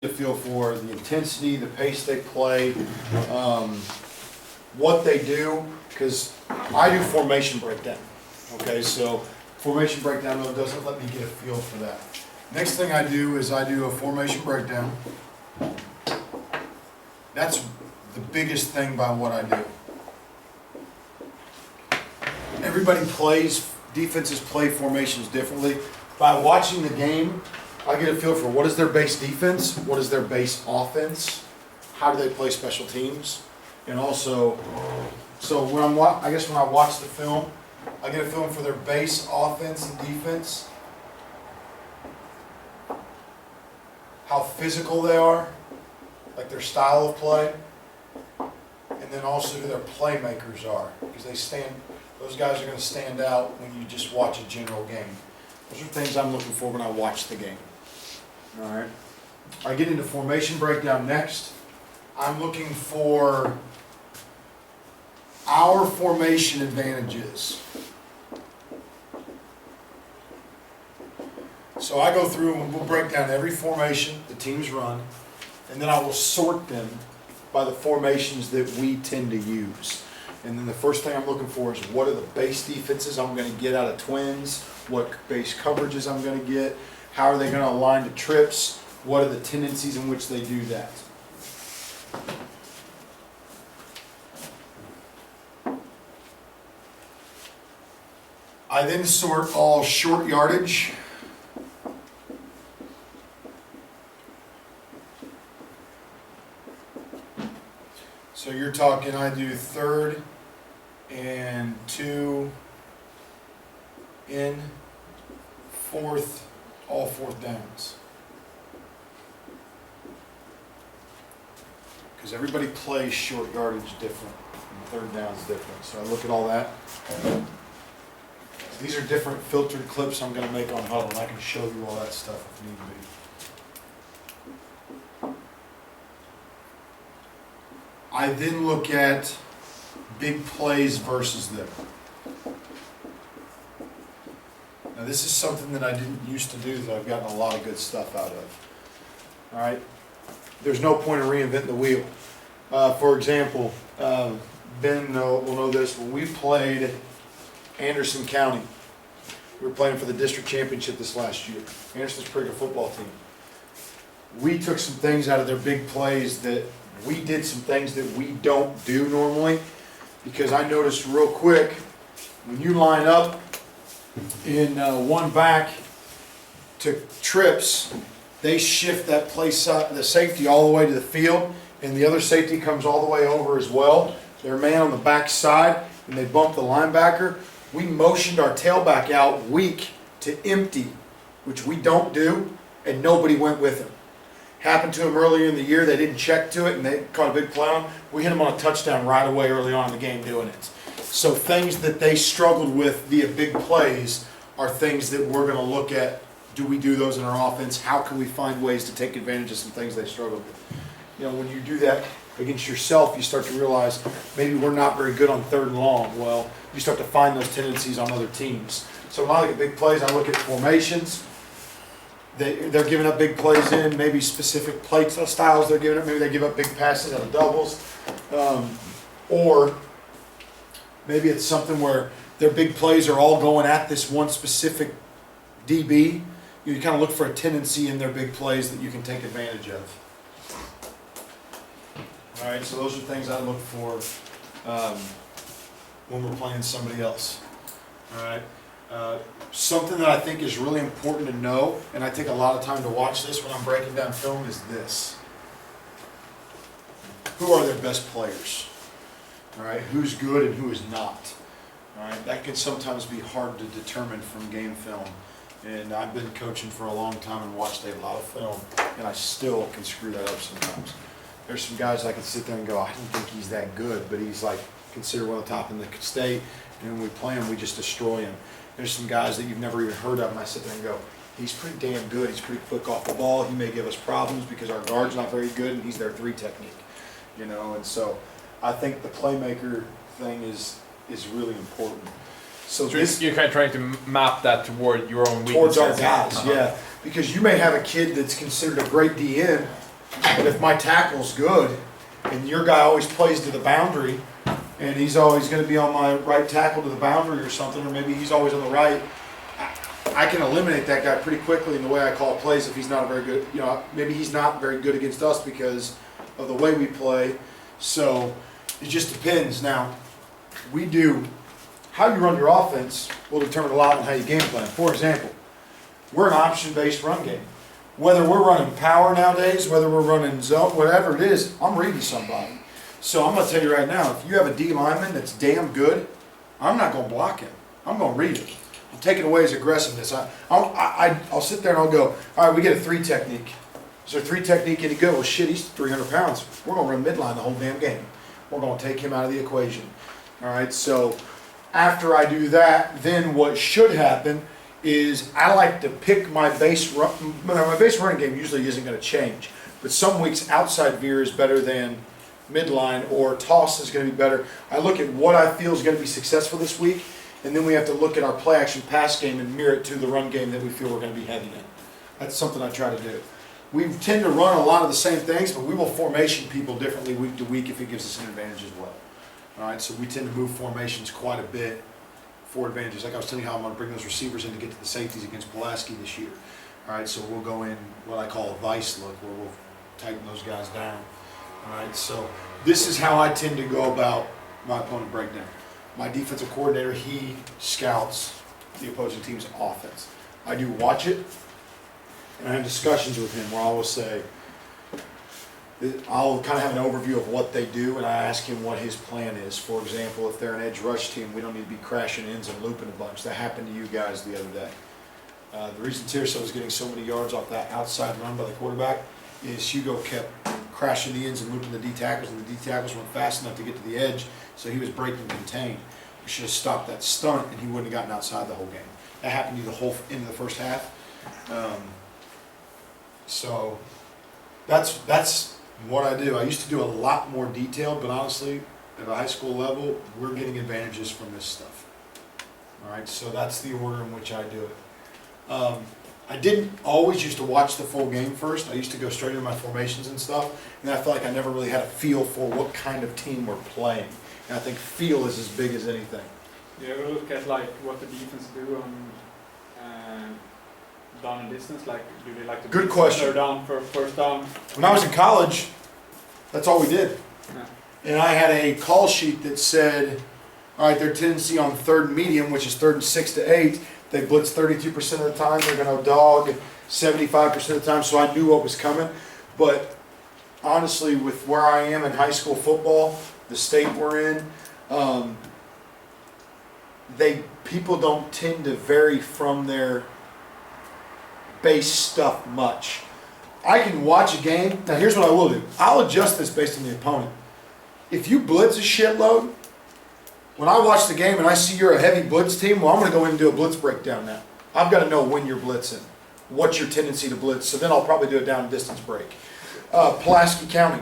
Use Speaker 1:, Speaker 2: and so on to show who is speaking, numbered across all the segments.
Speaker 1: A feel for the intensity, the pace they play, what they do, because I do formation breakdown. Okay, so formation breakdown though doesn't let me get a feel for that. Next thing I do is I do a formation breakdown. That's the biggest thing by what I do. Everybody plays, defenses play formations differently. By watching the game, I get a feel for what is their base defense, what is their base offense, how do they play special teams, and also, so when when I watch the film, I get a feeling for their base offense and defense, how physical they are, like their style of play, and then also who their playmakers are, because those guys are going to stand out when you just watch a general game. Those are things I'm looking for when I watch the game. All right. I get into formation breakdown next. I'm looking for our formation advantages. So I go through and we'll break down every formation the teams run, and then I will sort them by the formations that we tend to use. And then the first thing I'm looking for is what are the base defenses I'm going to get out of twins, what base coverages I'm going to get, how are they going to align to trips, what are the tendencies in which they do that. I then sort all short yardage. So you're talking, I do 3rd and 2 in, 4th, all 4th downs. Because everybody plays short yardage different, and 3rd down's different. So I look at all that. These are different filtered clips I'm going to make on Huddle, and I can show you all that stuff if need be. I then look at big plays versus them. Now this is something that I didn't used to do that I've gotten a lot of good stuff out of. All right, there's no point in reinventing the wheel. For example, Ben will know this. When we played Anderson County, we were playing for the district championship this last year. Anderson's a pretty good football team. We took some things out of their big plays that we did some things that we don't do normally, because I noticed real quick when you line up in one back to trips, they shift that play the safety all the way to the field, and the other safety comes all the way over as well. Their man on the back side, and they bump the linebacker. We motioned our tailback out weak to empty, which we don't do, and nobody went with him. Happened to him earlier in the year. They didn't check to it, and they caught a big play on him. We hit him on a touchdown right away early on in the game doing it. So things that they struggled with via big plays are things that we're going to look at. Do we do those in our offense? How can we find ways to take advantage of some things they struggled with? You know, when you do that against yourself, you start to realize maybe we're not very good on 3rd and long. Well, you start to find those tendencies on other teams. So when I look at big plays, I look at formations. They're giving up big plays in, maybe specific play styles they're giving up. Maybe they give up big passes out of doubles. Or maybe it's something where their big plays are all going at this one specific DB. You kind of look for a tendency in their big plays that you can take advantage of. All right, so those are things I look for when we're playing somebody else. All right. Something that I think is really important to know, and I take a lot of time to watch this when I'm breaking down film, is this. Who are their best players? All right, who's good and who is not? All right, that can sometimes be hard to determine from game film. And I've been coaching for a long time and watched a lot of film, and I still can screw that up sometimes. There's some guys I can sit there and go, I don't think he's that good, but he's like considered one of the top in the state, and when we play him, we just destroy him. There's some guys that you've never even heard of, and I sit there and go, he's pretty damn good, he's pretty quick off the ball, he may give us problems because our guard's not very good, and he's their 3 technique, you know, and so I think the playmaker thing is really important. So
Speaker 2: you're kind of trying to map that toward your own weaknesses.
Speaker 1: Towards our guys, yeah. Because you may have a kid that's considered a great DN, But if my tackle's good, and your guy always plays to the boundary, and he's always gonna be on my right tackle to the boundary or something, or maybe he's always on the right, I can eliminate that guy pretty quickly in the way I call plays if he's not a very good, maybe he's not very good against us because of the way we play. So it just depends. Now, how you run your offense will determine a lot on how you game plan. For example, we're an option-based run game. Whether we're running power nowadays, whether we're running zone, whatever it is, I'm reading somebody. So I'm going to tell you right now, if you have a D lineman that's damn good, I'm not going to block him. I'm going to read it. I'm taking away his aggressiveness. I'll sit there and I'll go, all right, we get a 3 technique. Is their 3 technique any good? Well, shit, he's 300 pounds. We're going to run midline the whole damn game. We're going to take him out of the equation. All right, so after I do that, then what should happen is I like to pick my base run. My base running game usually isn't going to change, but some weeks outside veer is better than midline, or toss is going to be better. I look at what I feel is going to be successful this week, and then we have to look at our play action pass game and mirror it to the run game that we feel we're going to be heavy in. That's something I try to do. We tend to run a lot of the same things, but we will formation people differently week to week if it gives us an advantage as well. All right, so we tend to move formations quite a bit for advantages. Like I was telling you how I'm going to bring those receivers in to get to the safeties against Pulaski this year. All right, so we'll go in what I call a vice look, where we'll tighten those guys down. All right, so this is how I tend to go about my opponent breakdown. My defensive coordinator, he scouts the opposing team's offense. I do watch it, and I have discussions with him where I will say, I'll kind of have an overview of what they do, and I ask him what his plan is. For example, if they're an edge rush team, we don't need to be crashing ends and looping a bunch. That happened to you guys the other day. The reason Tirso was getting so many yards off that outside run by the quarterback is Hugo kept crashing the ends and looping the D tackles, and the D tackles went fast enough to get to the edge, so he was breaking contained. We should have stopped that stunt, and he wouldn't have gotten outside the whole game. That happened to you the whole end of the first half. So that's what I do. I used to do a lot more detailed, but honestly, at a high school level, we're getting advantages from this stuff. All right, so that's the order in which I do it. I didn't always used to watch the full game first. I used to go straight into my formations and stuff, and I felt like I never really had a feel for what kind of team we're playing. And I think feel is as big as anything.
Speaker 3: You ever look at like what the defense do on down and distance? Like, do they like to
Speaker 1: Good question.
Speaker 3: third down for first down?
Speaker 1: When I was in college, that's all we did.
Speaker 3: Yeah.
Speaker 1: And I had a call sheet that said, all right, their tendency on 3rd and medium, which is 3rd and 6 to 8, they blitz 32% of the time. They're going to dog 75% of the time. So I knew what was coming. But honestly, with where I am in high school football, the state we're in, people don't tend to vary from their base stuff much. I can watch a game. Now here's what I will do. I'll adjust this based on the opponent. If you blitz a shitload, when I watch the game and I see you're a heavy blitz team, well, I'm going to go in and do a blitz breakdown now. I've got to know when you're blitzing, what's your tendency to blitz. So then I'll probably do a down distance break. Pulaski County,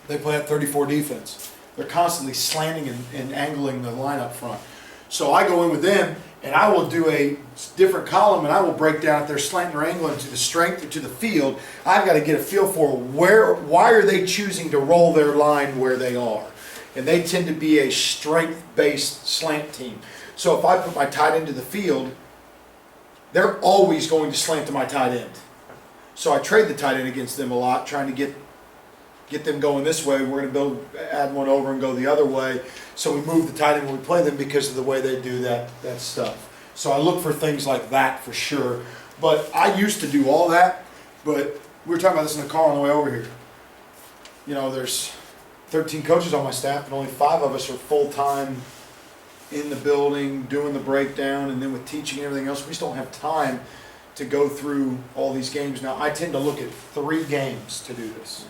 Speaker 1: they play at 34 defense. They're constantly slanting and angling the line up front. So I go in with them, and I will do a different column, and I will break down if they're slanting or angling to the strength or to the field. I've got to get a feel for why are they choosing to roll their line where they are. And they tend to be a strength-based slant team. So if I put my tight end to the field, they're always going to slant to my tight end. So I trade the tight end against them a lot, trying to get them going this way. We're going to add one over and go the other way. So we move the tight end when we play them because of the way they do that stuff. So I look for things like that for sure. But I used to do all that, but we were talking about this in the car on the way over here. You know, there's 13 coaches on my staff, and only 5 of us are full-time in the building doing the breakdown, and then with teaching and everything else, we just don't have time to go through all these games. Now, I tend to look at 3 games to do this.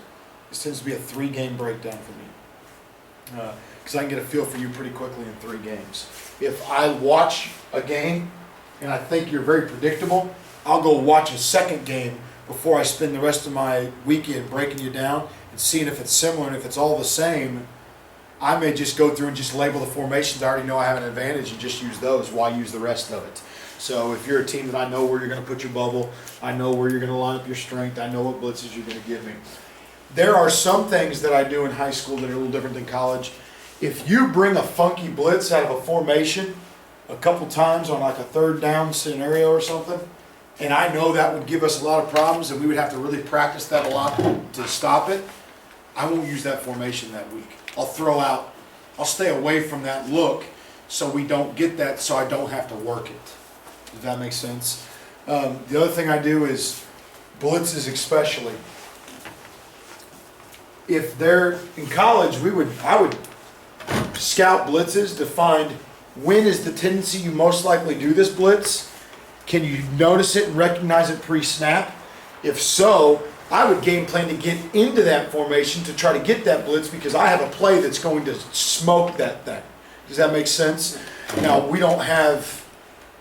Speaker 1: This tends to be a 3-game breakdown for me. Because I can get a feel for you pretty quickly in 3 games. If I watch a game and I think you're very predictable, I'll go watch a second game before I spend the rest of my weekend breaking you down and seeing if it's similar. And if it's all the same, I may just go through and just label the formations. I already know I have an advantage and just use those. Why use the rest of it? So if you're a team that I know where you're gonna put your bubble, I know where you're gonna line up your strength, I know what blitzes you're gonna give me. There are some things that I do in high school that are a little different than college. If you bring a funky blitz out of a formation a couple times on like a third down scenario or something, and I know that would give us a lot of problems and we would have to really practice that a lot to stop it, I won't use that formation that week. I'll stay away from that look so we don't get that, so I don't have to work it. Does that make sense? The other thing I do is blitzes especially. If they're in college, I would scout blitzes to find when is the tendency you most likely do this blitz. Can you notice it and recognize it pre-snap? If so, I would game plan to get into that formation to try to get that blitz because I have a play that's going to smoke that thing. Does that make sense? Now, I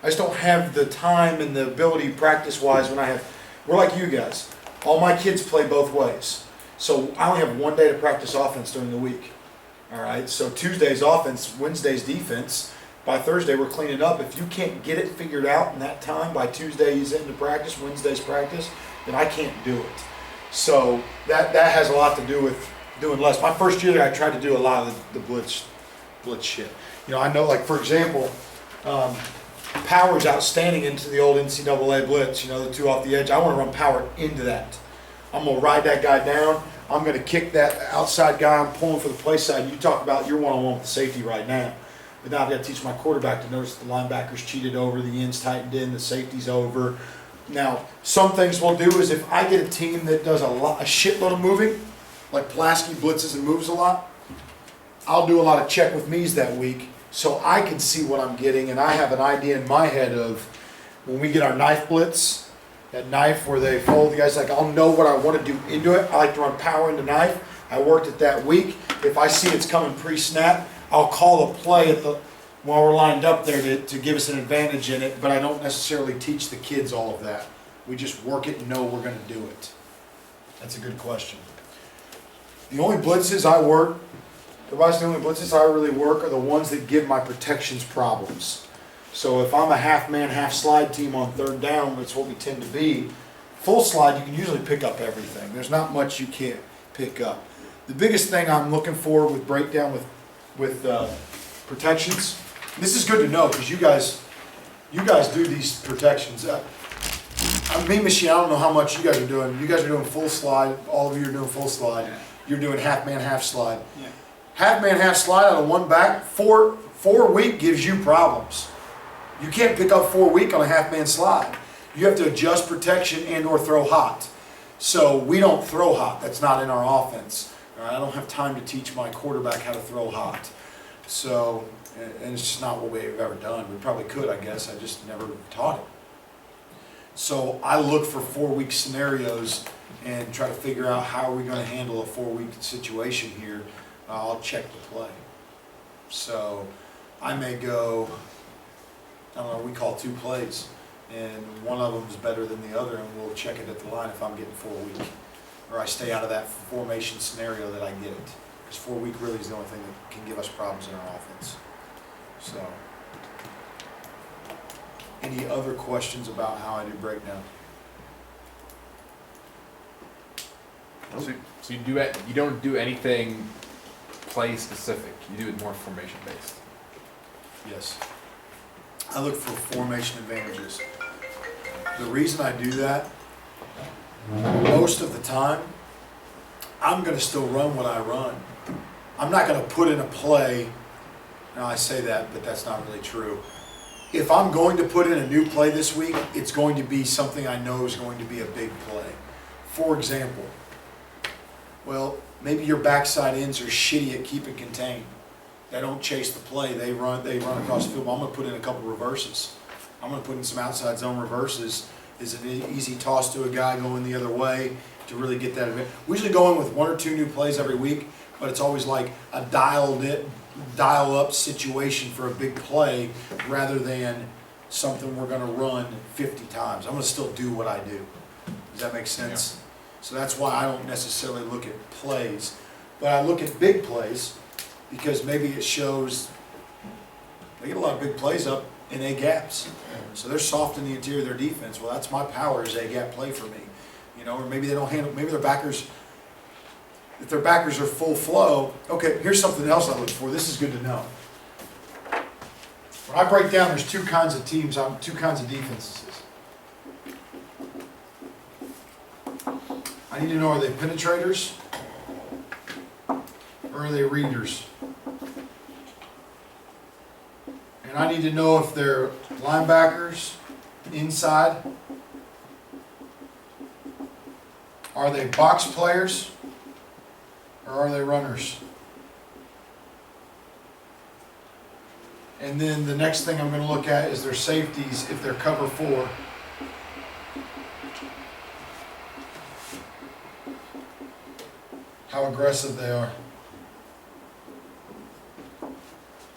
Speaker 1: just don't have the time and the ability practice-wise we're like you guys. All my kids play both ways. So I only have one day to practice offense during the week. All right, so Tuesday's offense, Wednesday's defense. By Thursday, we're cleaning up. If you can't get it figured out in that time, by Tuesday he's into practice, Wednesday's practice, then I can't do it. So that has a lot to do with doing less. My first year there, I tried to do a lot of the blitz shit. You know, I know, like, for example, power's outstanding into the old NCAA blitz, you know, the two off the edge. I want to run power into that. I'm going to ride that guy down. I'm going to kick that outside guy. I'm pulling for the play side. You talk about your one-on-one with the safety right now. But now I've got to teach my quarterback to notice the linebackers cheated over, the ends tightened in, the safety's over. Now, some things we'll do is if I get a team that does a shitload of moving, like Pulaski blitzes and moves a lot, I'll do a lot of check with me's that week so I can see what I'm getting, and I have an idea in my head of when we get our knife blitz, that knife where they fold the guys, like I'll know what I want to do into it. I like to run power into knife. I worked it that week. If I see it's coming pre-snap, I'll call a play while we're lined up there to give us an advantage in it, but I don't necessarily teach the kids all of that. We just work it and know we're going to do it. That's a good question. The only blitzes I work, the only blitzes I really work are the ones that give my protections problems. So if I'm a half-man, half-slide team on third down, that's what we tend to be, full slide, you can usually pick up everything. There's not much you can't pick up. The biggest thing I'm looking for with breakdown with protections, this is good to know because you guys do these protections. Machine, I don't know how much you guys are doing. You guys are doing full slide. All of you are doing full slide.
Speaker 3: Yeah.
Speaker 1: You're doing half-man, half-slide.
Speaker 3: Yeah.
Speaker 1: Half-man, half-slide out of one back, four week gives you problems. You can't pick up 4 week on a half-man slide. You have to adjust protection and or throw hot. So we don't throw hot. That's not in our offense. All right? I don't have time to teach my quarterback how to throw hot. So, and it's just not what we've ever done. We probably could, I guess. I just never taught it. So I look for 4 week scenarios and try to figure out how are we going to handle a 4 week situation here. I'll check the play. So I may go, I don't know, we call 2 plays, and one of them is better than the other, and we'll check it at the line if I'm getting 4 week. Or I stay out of that formation scenario that I get it. Because 4 week really is the only thing that can give us problems in our offense. So, any other questions about how I do breakdown?
Speaker 2: So you don't do anything play specific. You do it more formation based.
Speaker 1: Yes. I look for formation advantages. The reason I do that, most of the time, I'm going to still run what I run. I'm not going to put in a play. Now I say that, but that's not really true. If I'm going to put in a new play this week, it's going to be something I know is going to be a big play. For example, well, maybe your backside ends are shitty at keeping contained. They don't chase the play. They run across the field. I'm going to put in a couple reverses. I'm going to put in some outside zone reverses. Is an easy toss to a guy going the other way to really get that advantage. We usually go in with 1 or 2 new plays every week, but it's always like a dial-up situation for a big play rather than something we're going to run 50 times. I'm going to still do what I do. Does that make sense? Yeah. So that's why I don't necessarily look at plays, but I look at big plays because maybe it shows they get a lot of big plays up in A gaps. So they're soft in the interior of their defense. Well, that's my power is A gap play for me. You know, or maybe they don't handle, maybe their backers, if their backers are full flow. Okay, here's something else I look for. This is good to know. When I break down, there's two kinds of teams, two kinds of defenses. I need to know, are they penetrators or are they readers? And I need to know if they're linebackers inside. Are they box players or are they runners? And then the next thing I'm going to look at is their safeties if they're cover 4. How aggressive they are.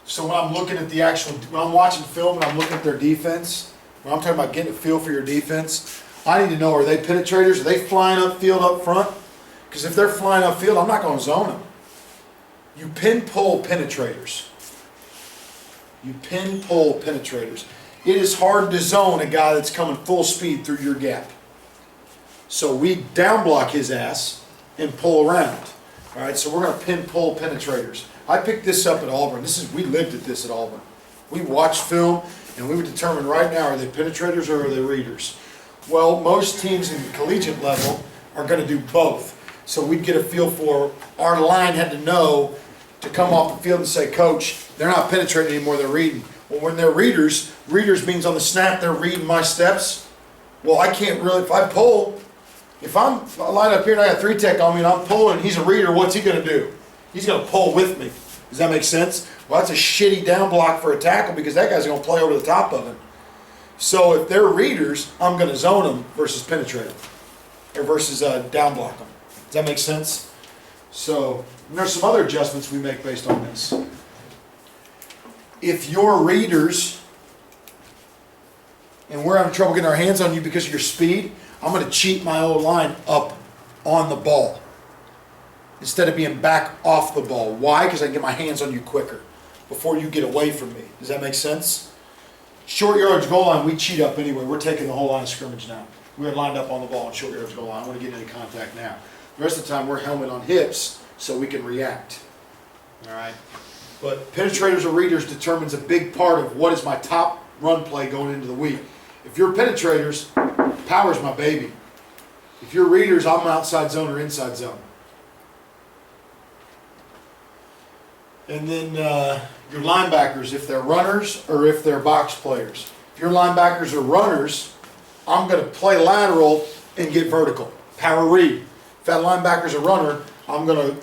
Speaker 1: So when I'm looking at the actual, when I'm watching film and I'm looking at their defense, when I'm talking about getting a feel for your defense, I need to know, are they penetrators? Are they flying upfield up front? Because if they're flying upfield, I'm not going to zone them. You pin pull penetrators. You pin pull penetrators. It is hard to zone a guy that's coming full speed through your gap. So we down block his ass and pull around. All right, so we're going to pin pull penetrators. I picked this up at Auburn. We lived at this at Auburn. We watched film and we would determine right now, are they penetrators or are they readers? Well, most teams in the collegiate level are going to do both. So we'd get a feel for, our line had to know to come off the field and say, Coach, they're not penetrating anymore, they're reading. Well, when they're readers, readers means on the snap they're reading my steps. Well, I can't really, if I pull, if I line up here and I got 3 tech on me and I'm pulling and he's a reader, what's he going to do? He's going to pull with me. Does that make sense? Well, that's a shitty down block for a tackle because that guy's going to play over the top of him. So if they're readers, I'm going to zone them versus penetrate them, or versus down block them. Does that make sense? So there's some other adjustments we make based on this. If you're readers and we're having trouble getting our hands on you because of your speed, I'm going to cheat my old line up on the ball instead of being back off the ball. Why? Because I can get my hands on you quicker before you get away from me. Does that make sense? Short yardage goal line, we cheat up anyway. We're taking the whole line of scrimmage now. We're lined up on the ball in short yardage goal line. I want to get into contact now. The rest of the time, we're helmet on hips so we can react. All right? But penetrators or readers determines a big part of what is my top run play going into the week. If you're penetrators, power's my baby. If you're readers, I'm outside zone or inside zone. And then your linebackers, if they're runners or if they're box players. If your linebackers are runners, I'm going to play lateral and get vertical. Power read. If that linebacker's a runner, I'm going to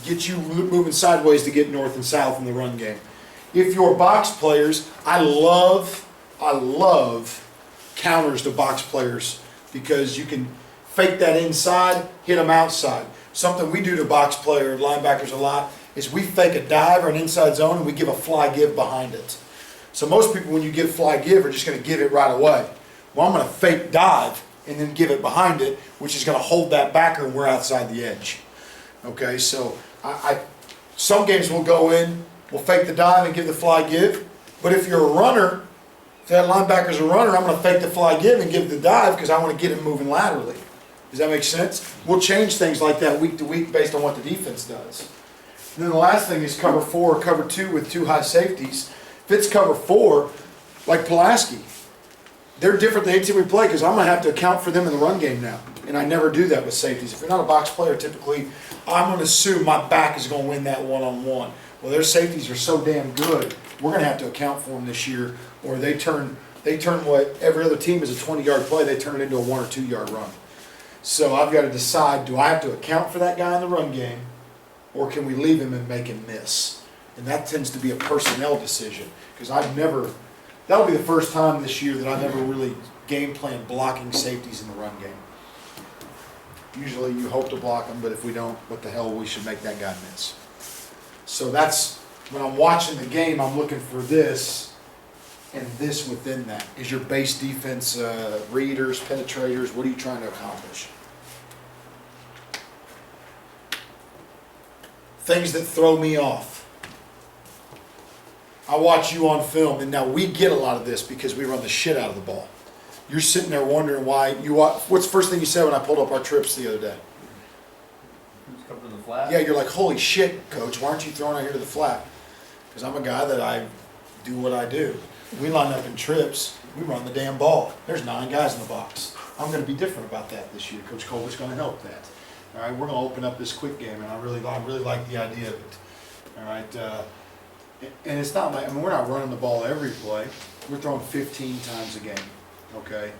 Speaker 1: get you moving sideways to get north and south in the run game. If you're box players, I love counters to box players because you can fake that inside, hit them outside. Something we do to box player linebackers a lot is we fake a dive or an inside zone and we give a fly give behind it. So most people when you give fly give are just going to give it right away. Well, I'm going to fake dive and then give it behind it, which is going to hold that backer and we're outside the edge. Okay, so some games we'll go in, we'll fake the dive and give the fly give. But if you're a runner, if that linebacker's a runner, I'm going to fake the fly give and give the dive because I want to get him moving laterally. Does that make sense? We'll change things like that week to week based on what the defense does. And then the last thing is cover 4 or cover 2 with 2 high safeties. If it's cover 4, like Pulaski, they're different than any team we play because I'm going to have to account for them in the run game now. And I never do that with safeties. If you're not a box player, typically, I'm going to assume my back is going to win that one-on-one. Well, their safeties are so damn good, we're going to have to account for them this year, or they turn what every other team is a 20-yard play, they turn it into a 1 or 2 yard run. So I've got to decide, do I have to account for that guy in the run game, or can we leave him and make him miss? And that tends to be a personnel decision, because that'll be the first time this year that I've ever really game plan blocking safeties in the run game. Usually you hope to block them, but if we don't, what the hell, we should make that guy miss. So that's, when I'm watching the game, I'm looking for this and this within that. Is your base defense readers, penetrators, what are you trying to accomplish? Things that throw me off. I watch you on film, and now we get a lot of this because we run the shit out of the ball. You're sitting there wondering why you. What's the first thing you said when I pulled up our trips the other day?
Speaker 2: Who's coming to the flat?
Speaker 1: Yeah, you're like, holy shit, coach, why aren't you throwing out here to the flat? Because I'm a guy that I do what I do. We line up in trips, we run the damn ball. There's 9 guys in the box. I'm going to be different about that this year. Coach Colbert's going to help that. All right, we're going to open up this quick game, and I really like the idea of it. All right, and it's not like, I mean, we're not running the ball every play. We're throwing 15 times a game, okay?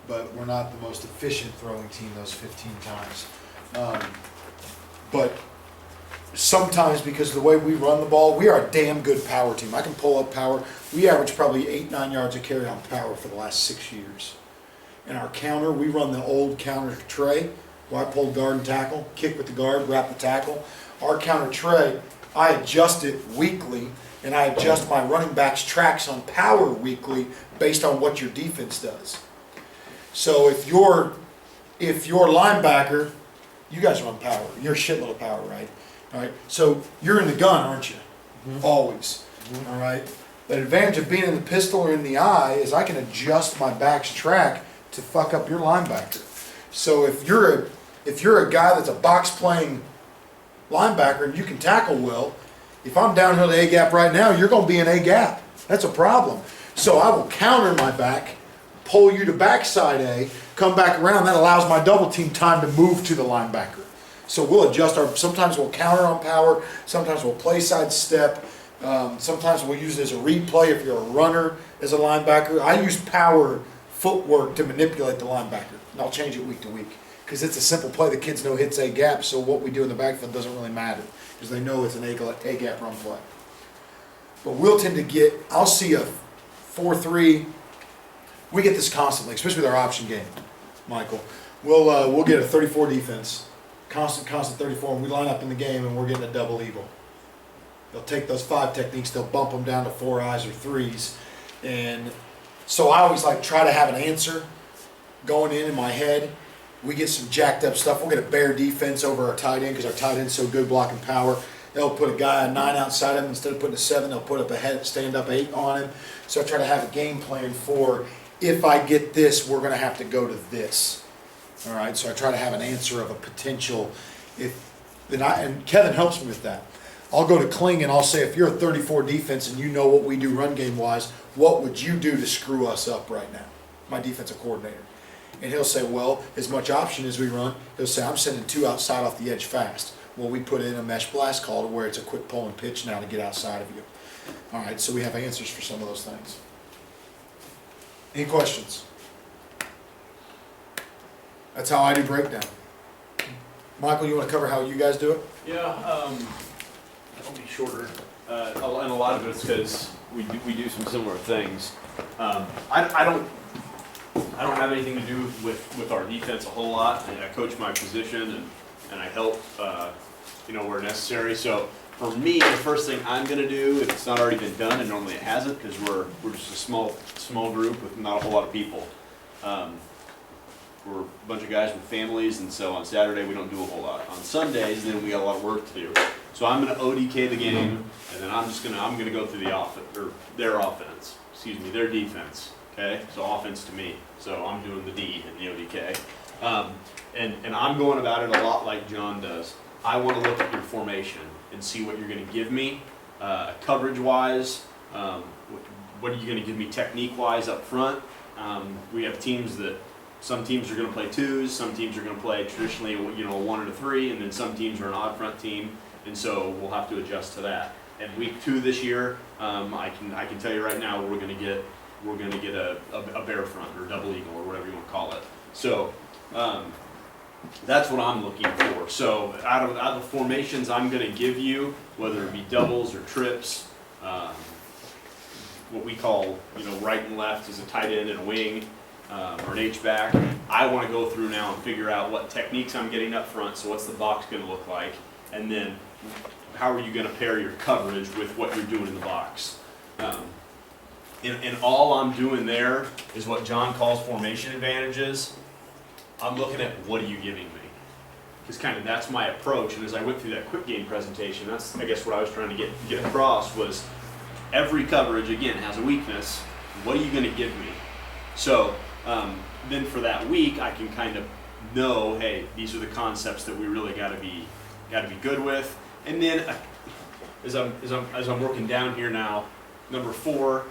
Speaker 1: But we're not the most efficient throwing team those 15 times. But sometimes, because of the way we run the ball, we are a damn good power team. I can pull up power. We average probably 8-9 yards a carry on power for the last 6 years. And our counter, we run the old counter tray, where I pull guard and tackle, kick with the guard, wrap the tackle. Our counter tray, I adjust it weekly, and I adjust my running back's tracks on power weekly based on what your defense does. So if your linebacker, you guys run power, you're a shitload of power, right? All right, so you're in the gun, aren't you? Always. All right. The advantage of being in the pistol or in the eye is I can adjust my back's track to fuck up your linebacker. So if you're a guy that's a box playing linebacker and you can tackle well, if I'm downhill to A gap right now, you're going to be in A gap. That's a problem. So I will counter my back, pull you to backside A, come back around. That allows my double team time to move to the linebacker. So we'll adjust sometimes we'll counter on power, sometimes we'll play side step, sometimes we'll use it as a replay if you're a runner as a linebacker. I use power footwork to manipulate the linebacker, and I'll change it week to week because it's a simple play. The kids know hits A gap, so what we do in the backfield doesn't really matter because they know it's an A gap run play. But we'll tend to I'll see a 4-3. We get this constantly, especially with our option game, Michael. We'll get a 34 defense. Constant 34, and we line up in the game and we're getting a double eagle. They'll take those 5 techniques, they'll bump them down to 4 eyes or 3s. And so I always like try to have an answer going in my head. We get some jacked up stuff. We'll get a bear defense over our tight end because our tight end's so good blocking power. They'll put a guy, a 9 outside him. Instead of putting a 7, they'll put up a stand up 8 on him. So I try to have a game plan for, if I get this, we're going to have to go to this. All right, so I try to have an answer of a potential. And Kevin helps me with that. I'll go to Kling and I'll say, if you're a 34 defense and you know what we do run game wise, what would you do to screw us up right now? My defensive coordinator. And he'll say, well, as much option as we run, he'll say, I'm sending 2 outside off the edge fast. Well, we put in a mesh blast call to where it's a quick pull and pitch now to get outside of you. All right, so we have answers for some of those things. Any questions? That's how I do breakdown. Michael, you want to cover how you guys do it?
Speaker 4: Yeah, I'll be shorter. And a lot of it's because we do some similar things. I don't have anything to do with our defense a whole lot. I coach my position and I help where necessary. So for me, the first thing I'm going to do, if it's not already been done, and normally it hasn't, because we're just a small group with not a whole lot of people. We're a bunch of guys with families, and so on Saturday we don't do a whole lot. On Sundays, then we got a lot of work to do. So I'm going to ODK the game, and then I'm going to go through their defense. Okay, so offense to me. So I'm doing the D in the ODK, and I'm going about it a lot like John does. I want to look at your formation and see what you're going to give me, coverage-wise. What are you going to give me technique-wise up front? We have teams that. Some teams are going to play 2s, some teams are going to play traditionally, a 1 and a 3, and then some teams are an odd front team, and so we'll have to adjust to that. And week 2 this year, I can tell you right now, we're going to get a bear front or double eagle or whatever you want to call it. So that's what I'm looking for. So out of the formations I'm going to give you, whether it be doubles or trips, what we call right and left is a tight end and a wing. Or an H-back, I want to go through now and figure out what techniques I'm getting up front, so what's the box going to look like, and then how are you going to pair your coverage with what you're doing in the box. And all I'm doing there is what John calls formation advantages. I'm looking at what are you giving me, because that's my approach. And as I went through that quick game presentation, that's I guess what I was trying to get across was every coverage, again, has a weakness. What are you going to give me? So then for that week, I can kind of know, hey, these are the concepts that we really got to be good with. And then as I'm working down here now, number 4,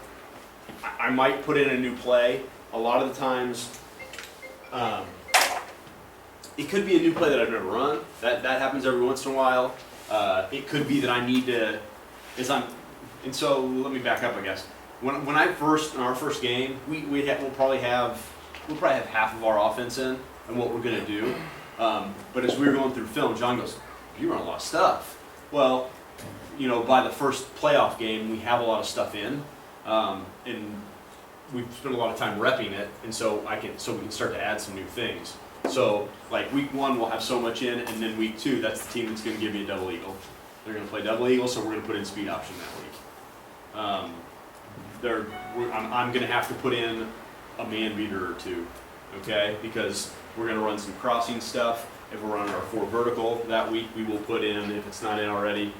Speaker 4: I might put in a new play. A lot of the times, it could be a new play that I've never run. That happens every once in a while. It could be that I need to, and so let me back up, I guess. When in our first game, we'll probably have half of our offense in and what we're gonna do. But as we were going through film, John goes, "You run a lot of stuff." Well, by the first playoff game, we have a lot of stuff in, and we've spent a lot of time repping it, and so we can start to add some new things. So like week 1, we'll have so much in, and then week 2, that's the team that's going to give me a double eagle. They're going to play double eagle, so we're going to put in speed option that week. I'm going to have to put in a man beater or 2, okay? Because we're going to run some crossing stuff. If we're running our 4 vertical that week, we will put in, if it's not in already,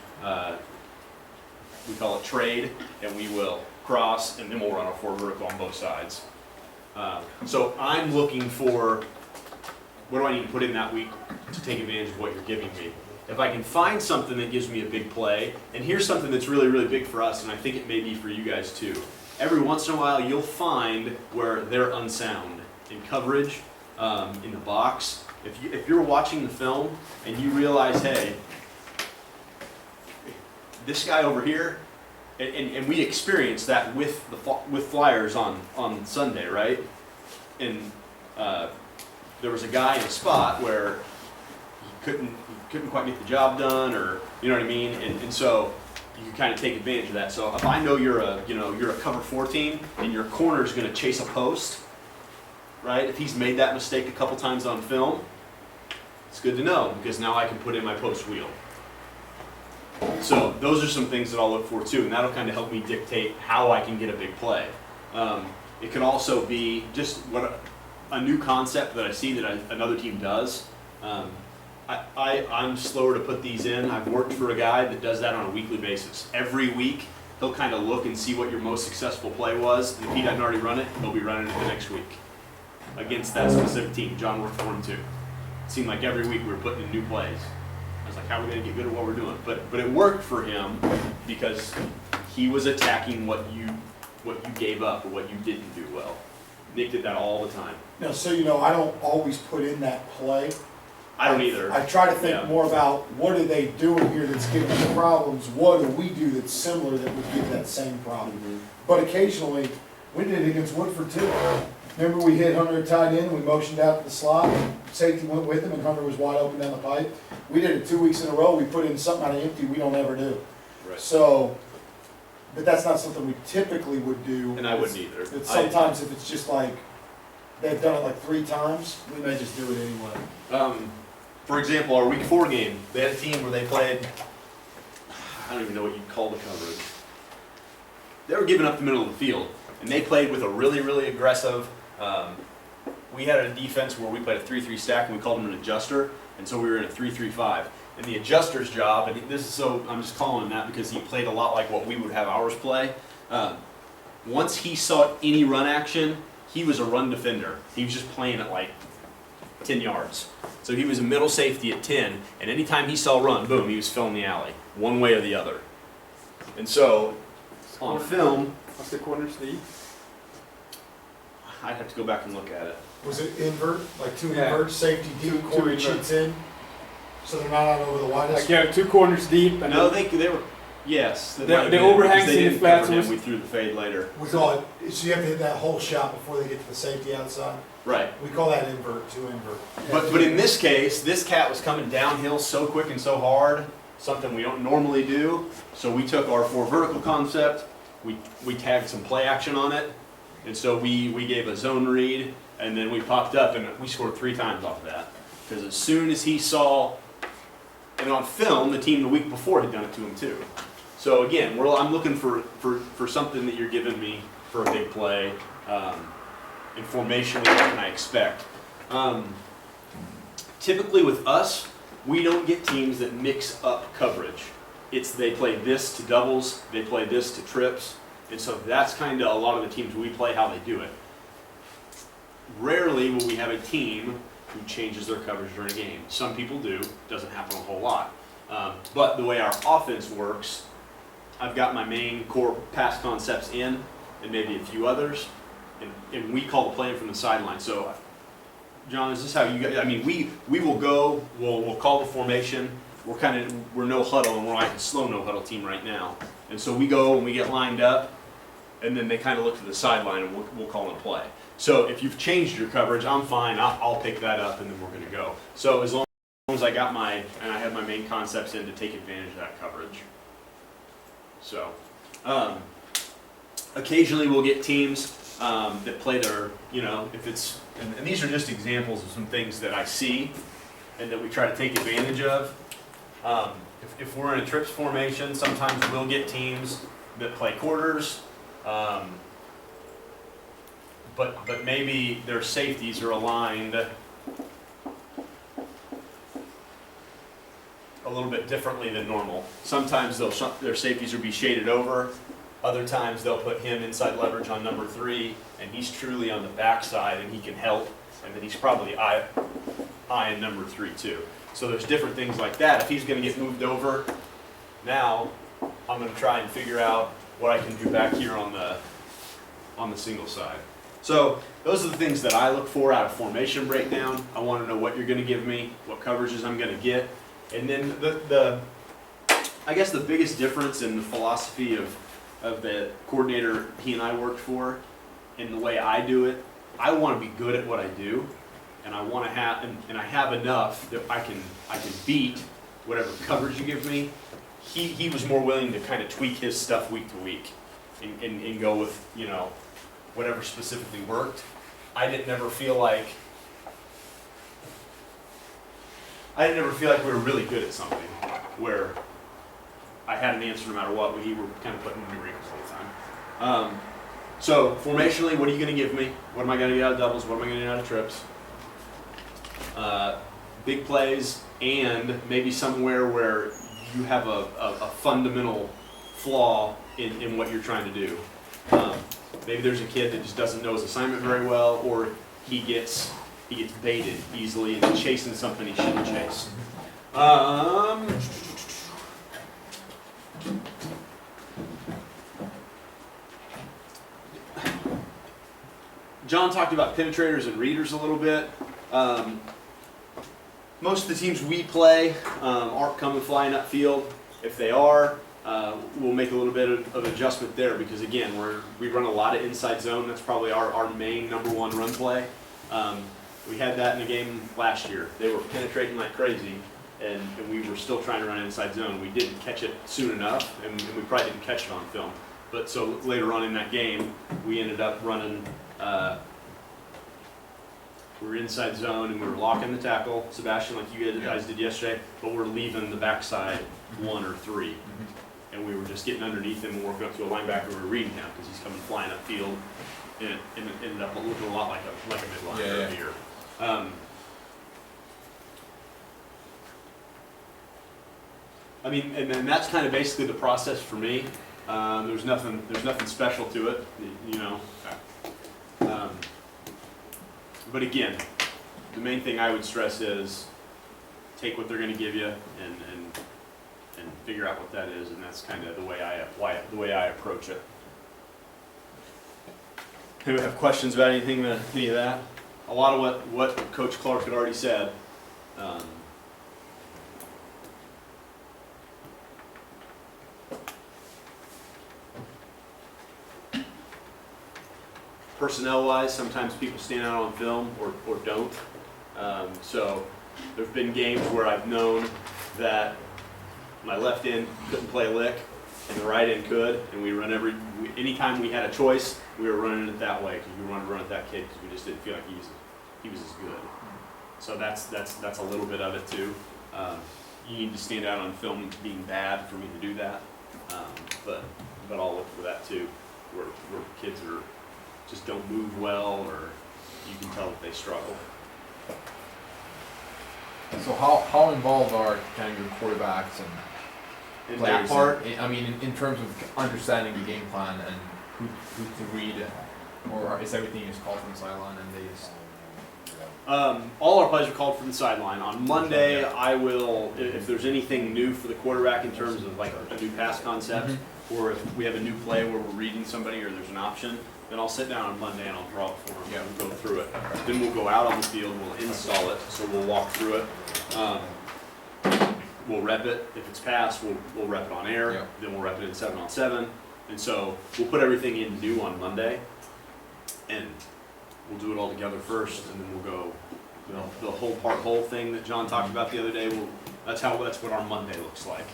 Speaker 4: we call it trade, and we will cross, and then we'll run our 4 vertical on both sides. So I'm looking for, what do I need to put in that week to take advantage of what you're giving me? If I can find something that gives me a big play, and here's something that's really, really big for us, and I think it may be for you guys too. Every once in a while, you'll find where they're unsound in coverage, in the box. If you're watching the film and you realize, hey, this guy over here, and we experienced that with Flyers on Sunday, right? And there was a guy in a spot where he couldn't quite get the job done, or you know what I mean, and so you can kind of take advantage of that. So if I know you're a cover 4 team and your corner is going to chase a post, right? If he's made that mistake a couple times on film, it's good to know, because now I can put in my post wheel. So those are some things that I'll look for too, and that'll kind of help me dictate how I can get a big play. It could also be just a new concept that I see that another team does. I'm slower to put these in. I've worked for a guy that does that on a weekly basis. Every week, he'll kind of look and see what your most successful play was, and if he doesn't already run it, he'll be running it the next week against that specific team. John worked for him too. It seemed like every week we were putting in new plays. I was like, how are we going to get good at what we're doing? But it worked for him because he was attacking what you gave up or what you didn't do well. Nick did that all the time.
Speaker 1: Now, so I don't always put in that play.
Speaker 4: I don't either.
Speaker 1: I try to think
Speaker 4: Yeah.
Speaker 1: more about what are they doing here that's giving us problems, what do we do that's similar that would give that same problem. But occasionally, we did it against Woodford too. Remember we hit Hunter tight end, we motioned out to the slot, safety went with him, and Hunter was wide open down the pipe. We did it 2 weeks in a row, we put in something out of empty we don't ever do.
Speaker 4: Right.
Speaker 1: So, but that's not something we typically would do.
Speaker 4: And I wouldn't either.
Speaker 1: It's sometimes if it's just like, they've done it like 3 times, we may just do it anyway.
Speaker 4: For example, our week 4 game, they had a team where they played, I don't even know what you'd call the coverage. They were giving up the middle of the field, and they played with a really, really aggressive, we had a defense where we played a 3-3 stack, and we called them an adjuster, and so we were in a 3-3-5. And the adjuster's job, and this is so, I'm just calling him that because he played a lot like what we would have ours play. Once he saw any run action, he was a run defender. He was just playing at like 10 yards. So he was a middle safety at 10, and anytime he saw a run, boom, he was filling the alley, one way or the other. And so, on film,
Speaker 3: What's the corners deep?
Speaker 4: I'd have to go back and look at it.
Speaker 1: Was it invert, like 2
Speaker 3: Yeah.
Speaker 1: invert, safety deep,
Speaker 3: Two
Speaker 1: corner
Speaker 3: invert.
Speaker 1: shoots in? So they're not out over the widest?
Speaker 3: Like you have 2 corners deep, and
Speaker 4: No, they were, yes. that
Speaker 3: The-
Speaker 4: might have
Speaker 3: the
Speaker 4: been,
Speaker 3: overhangs
Speaker 4: because they
Speaker 3: in the
Speaker 4: didn't
Speaker 3: flats
Speaker 4: cover him,
Speaker 3: was-
Speaker 4: we threw the fade later.
Speaker 1: We call it, so you have to hit that whole shot before they get to the safety outside?
Speaker 4: Right.
Speaker 1: We call that invert, 2 invert.
Speaker 4: But in this case, this cat was coming downhill so quick and so hard, something we don't normally do. So we took our 4 vertical concept, we tagged some play action on it, and so we gave a zone read, and then we popped up and we scored 3 times off of that. Because as soon as he saw, and on film, the team the week before had done it to him too. So again, I'm looking for something that you're giving me for a big play. And formationally, what can I expect? Typically with us, we don't get teams that mix up coverage. it's they play this to doubles, they play this to trips, and so that's kind of a lot of the teams we play how they do it. Rarely will we have a team who changes their coverage during a game. Some people do, doesn't happen a whole lot. But the way our offense works, I've got my main core pass concepts in, and maybe a few others, and we call the play from the sideline. So, John, is this how you guys? I mean, we will go. We'll call the formation. We're no huddle, and we're like a slow no huddle team right now. And so we go and we get lined up, and then they kind of look to the sideline, and we'll call a play. So if you've changed your coverage, I'm fine. I'll pick that up, and then we're going to go. So as long as I got I have my main concepts in to take advantage of that coverage. So, occasionally we'll get teams that play their, if it's, and these are just examples of some things that I see and that we try to take advantage of. If we're in a trips formation, sometimes we'll get teams that play quarters, but maybe their safeties are aligned a little bit differently than normal. Sometimes their safeties will be shaded over. Other times they'll put him inside leverage on number 3, and he's truly on the backside, and he can help. And then he's probably eye in number 3 too. So there's different things like that. If he's going to get moved over, now I'm going to try and figure out what I can do back here on the single side. So those are the things that I look for out of formation breakdown. I want to know what you're going to give me, what coverages I'm going to get. And then I guess the biggest difference in the philosophy of the coordinator he and I worked for, and the way I do it, I want to be good at what I do, and I want to have, and I have enough that I can beat whatever coverage you give me. He was more willing to kind of tweak his stuff week to week, and go with whatever specifically worked. I didn't ever feel like we were really good at something where I had an answer no matter what. We were kind of putting new wrinkles all the time. So formationally, what are you going to give me? What am I going to get out of doubles? What am I going to get out of trips? Big plays, and maybe somewhere where you have a fundamental flaw in what you're trying to do. Maybe there's a kid that just doesn't know his assignment very well, or he gets baited easily and he's chasing something he shouldn't chase. John talked about penetrators and readers a little bit. Most of the teams we play aren't coming flying upfield. If they are, we'll make a little bit of adjustment there because, again, we run a lot of inside zone. That's probably our main number 1 run play. We had that in the game last year. They were penetrating like crazy, and we were still trying to run inside zone. We didn't catch it soon enough, and we probably didn't catch it on film. But so later on in that game, we ended up running, we were inside zone, and we were locking the tackle, Sebastian, like you guys did yesterday, but we're leaving the backside 1 or 3. And we were just getting underneath him and working up to a linebacker. We were reading him because he's coming flying upfield, and it ended up looking a lot like a mid-liner here. I mean, and that's kind of basically the process for me. There's nothing special to it, but again, the main thing I would stress is take what they're going to give you and figure out what that is, and that's kind of the way I approach it. Who have questions about any of that? A lot of what Coach Clark had already said. Personnel-wise, sometimes people stand out on film or don't. So there have been games where I've known that my left end couldn't play a lick, and the right end could, and we run anytime we had a choice, we were running it that way because we wanted to run at that kid because we just didn't feel like he was as good. So that's a little bit of it too. You need to stand out on film being bad for me to do that, but I'll look for that too, where kids just don't move well, or you can tell that they struggle.
Speaker 2: So how involved are kind of your quarterbacks
Speaker 4: in
Speaker 2: players.
Speaker 4: that part.
Speaker 2: I mean, in terms of understanding the game plan and who to read, or is everything just called from the sideline and they just.
Speaker 4: All our plays are called from the sideline. On Monday, I will, if there's anything new for the quarterback in terms of like a new pass concept, or if we have a new play where we're reading somebody or there's an option, then I'll sit down on Monday and I'll draw it for them and go through it. Then we'll go out on the field, we'll install it, so we'll walk through it. We'll rep it. If it's passed, we'll rep it on air.
Speaker 2: Yeah.
Speaker 4: Then we'll rep it in 7-on-7. And so we'll put everything in new on Monday, and we'll do it all together first, and then we'll go the whole thing that John talked about the other day. That's what our Monday looks like.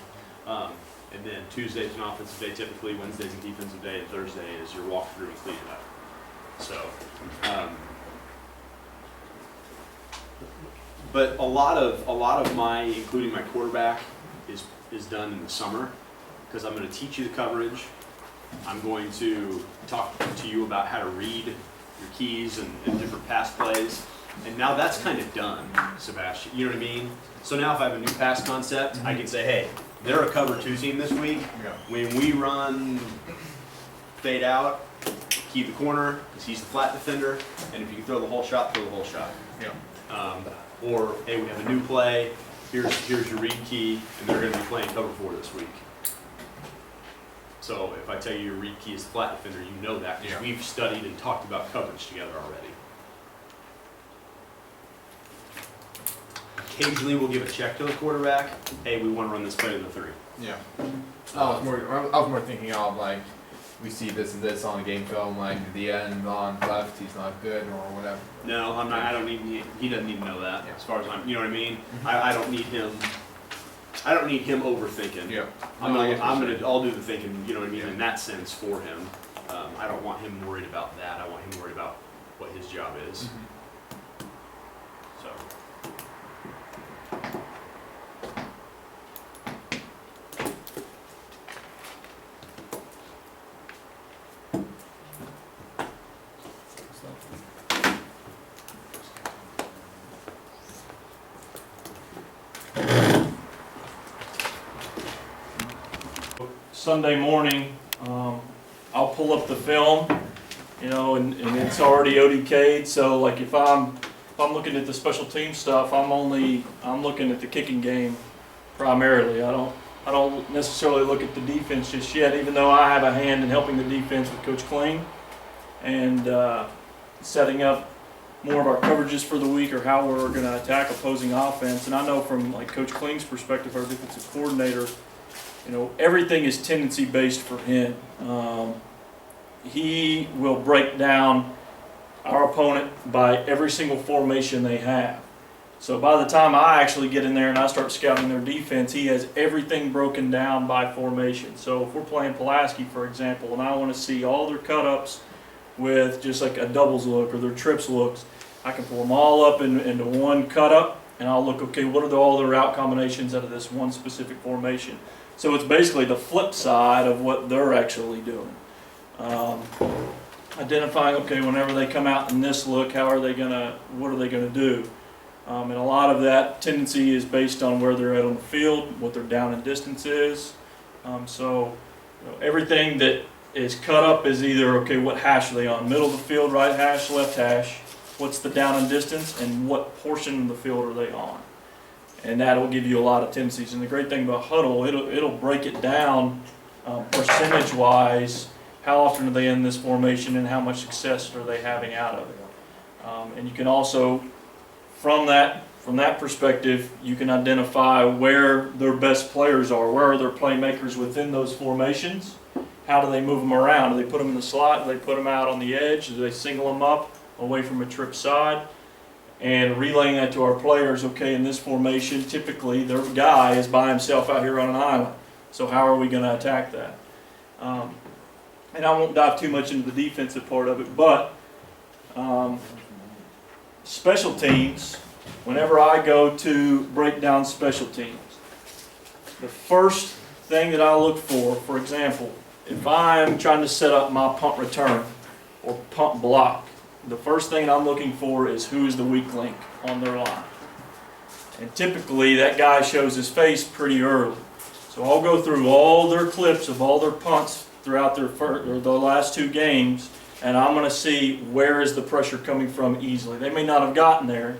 Speaker 4: And then Tuesday's an offensive day typically, Wednesday's a defensive day, and Thursday is your walkthrough and clean it up. So, but a lot of my, including my quarterback, is done in the summer, because I'm going to teach you the coverage. I'm going to talk to you about how to read your keys and different pass plays. And now that's kind of done, Sebastian. You know what I mean? So now if I have a new pass concept, I can say, hey, they're a cover 2 team this week.
Speaker 2: Yeah.
Speaker 4: When we run fade out, key the corner, because he's the flat defender. And if you can throw the whole shot, throw the whole shot.
Speaker 2: Yeah.
Speaker 4: Or, hey, we have a new play, here's your read key, and they're going to be playing cover 4 this week. So if I tell you your read key is the flat defender, you know that, because we've studied and talked about coverage together already. Occasionally we'll give a check to the quarterback, hey, we want to run this play to the 3.
Speaker 2: Yeah. I was more thinking of like, we see this and this on the game film, like the end on left, he's not good or whatever.
Speaker 4: No, I'm not. I don't need. He doesn't need to know that.
Speaker 2: Yeah.
Speaker 4: As far as I'm, you know what I mean. I don't need him. I don't need him overthinking.
Speaker 2: Yeah.
Speaker 4: I'll do the thinking. You know what I mean.
Speaker 2: Yeah.
Speaker 4: In that sense, for him, I don't want him worried about that. I want him worried about what his job is. So.
Speaker 5: Sunday morning, I'll pull up the film, and it's already ODK'd. So like if I'm looking at the special team stuff, I'm looking at the kicking game primarily. I don't necessarily look at the defense just yet, even though I have a hand in helping the defense with Coach Kling and setting up more of our coverages for the week or how we're going to attack opposing offense. And I know from like Coach Kling's perspective, our defensive coordinator, everything is tendency based for him. He will break down our opponent by every single formation they have. So by the time I actually get in there and I start scouting their defense, he has everything broken down by formation. So if we're playing Pulaski, for example, and I want to see all their cut-ups with just like a doubles look or their trips looks, I can pull them all up into one cut-up, and I'll look, okay, what are all the route combinations out of this one specific formation? So it's basically the flip side of what they're actually doing. Identifying, okay, whenever they come out in this look, what are they gonna do? And a lot of that tendency is based on where they're at on the field, what their down and distance is. Everything that is cut up is either, okay, what hash are they on? Middle of the field, right hash, left hash. What's the down and distance, and what portion of the field are they on? And that'll give you a lot of tendencies. And the great thing about Huddle, it'll break it down percentage-wise. How often are they in this formation, and how much success are they having out of it? And you can also, from that perspective, you can identify where their best players are. Where are their playmakers within those formations? How do they move them around? Do they put them in the slot? Do they put them out on the edge? Do they single them up away from a trip side? And relaying that to our players, okay, in this formation, typically their guy is by himself out here on an island. So how are we going to attack that? And I won't dive too much into the defensive part of it, but special teams, whenever I go to break down special teams, the first thing that I look for example, if I'm trying to set up my punt return or punt block, the first thing I'm looking for is who is the weak link on their line. And typically that guy shows his face pretty early. So I'll go through all their clips of all their punts throughout their the last 2 games, and I'm going to see where is the pressure coming from easily. They may not have gotten there,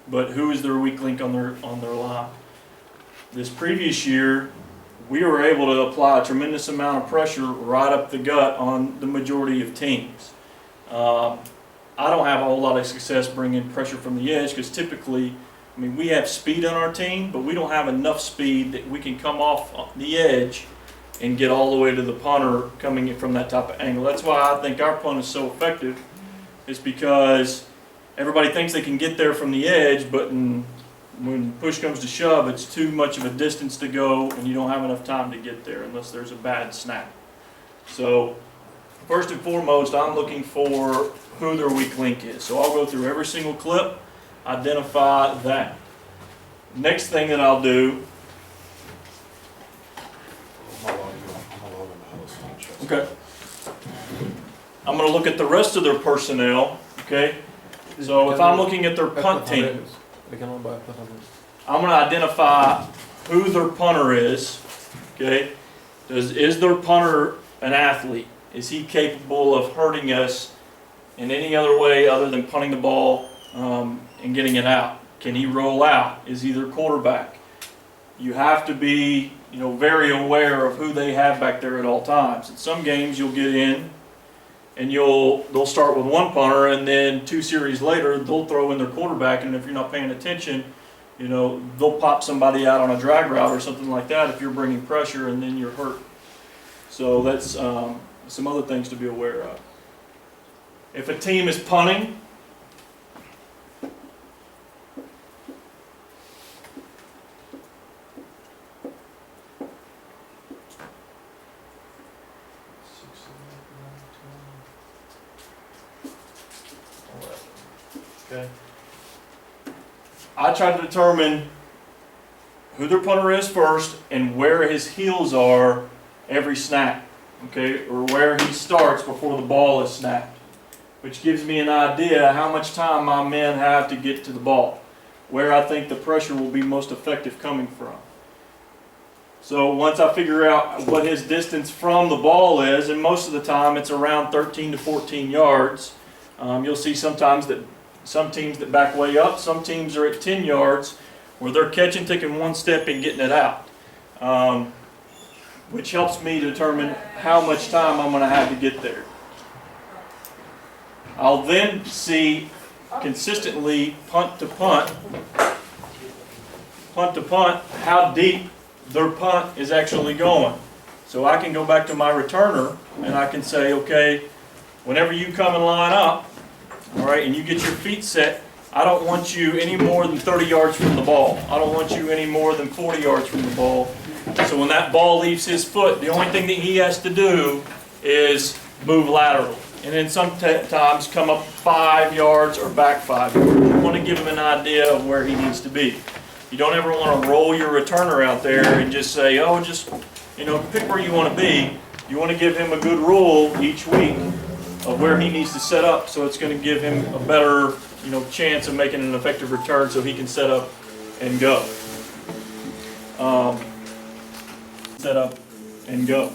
Speaker 5: but who is their weak link on their line? This previous year, we were able to apply a tremendous amount of pressure right up the gut on the majority of teams. I don't have a whole lot of success bringing pressure from the edge because typically, I mean, we have speed on our team, but we don't have enough speed that we can come off the edge and get all the way to the punter coming in from that type of angle. That's why I think our punt is so effective, is because everybody thinks they can get there from the edge, but when push comes to shove, it's too much of a distance to go and you don't have enough time to get there unless there's a bad snap. So first and foremost, I'm looking for who their weak link is. So I'll go through every single clip, identify that. Next thing that I'll do, okay, I'm going to look at the rest of their personnel, okay? So if I'm looking at their punt team, I'm going to identify who their punter is, okay? Is their punter an athlete? Is he capable of hurting us in any other way other than punting the ball and getting it out? Can he roll out? Is he their quarterback? You have to be, very aware of who they have back there at all times. In some games, you'll get in and they'll start with one punter, and then 2 series later, they'll throw in their quarterback. And if you're not paying attention, they'll pop somebody out on a drag route or something like that if you're bringing pressure, and then you're hurt. So that's some other things to be aware of. If a team is punting, okay, I try to determine who their punter is first and where his heels are every snap, okay, or where he starts before the ball is snapped, which gives me an idea how much time my men have to get to the ball, where I think the pressure will be most effective coming from. So once I figure out what his distance from the ball is, and most of the time it's around 13 to 14 yards, you'll see sometimes that some teams that back way up, some teams are at 10 yards where they're catching, taking one step and getting it out, which helps me determine how much time I'm going to have to get there. I'll then see consistently punt to punt, how deep their punt is actually going. So I can go back to my returner and I can say, okay, whenever you come and line up, all right, and you get your feet set, I don't want you any more than 30 yards from the ball. I don't want you any more than 40 yards from the ball. So when that ball leaves his foot, the only thing that he has to do is move lateral. And then sometimes come up 5 yards or back 5 yards. You want to give him an idea of where he needs to be. You don't ever want to roll your returner out there and just say, oh, just, pick where you want to be. You want to give him a good rule each week of where he needs to set up, so it's going to give him a better, chance of making an effective return so he can set up and go. Set up and go.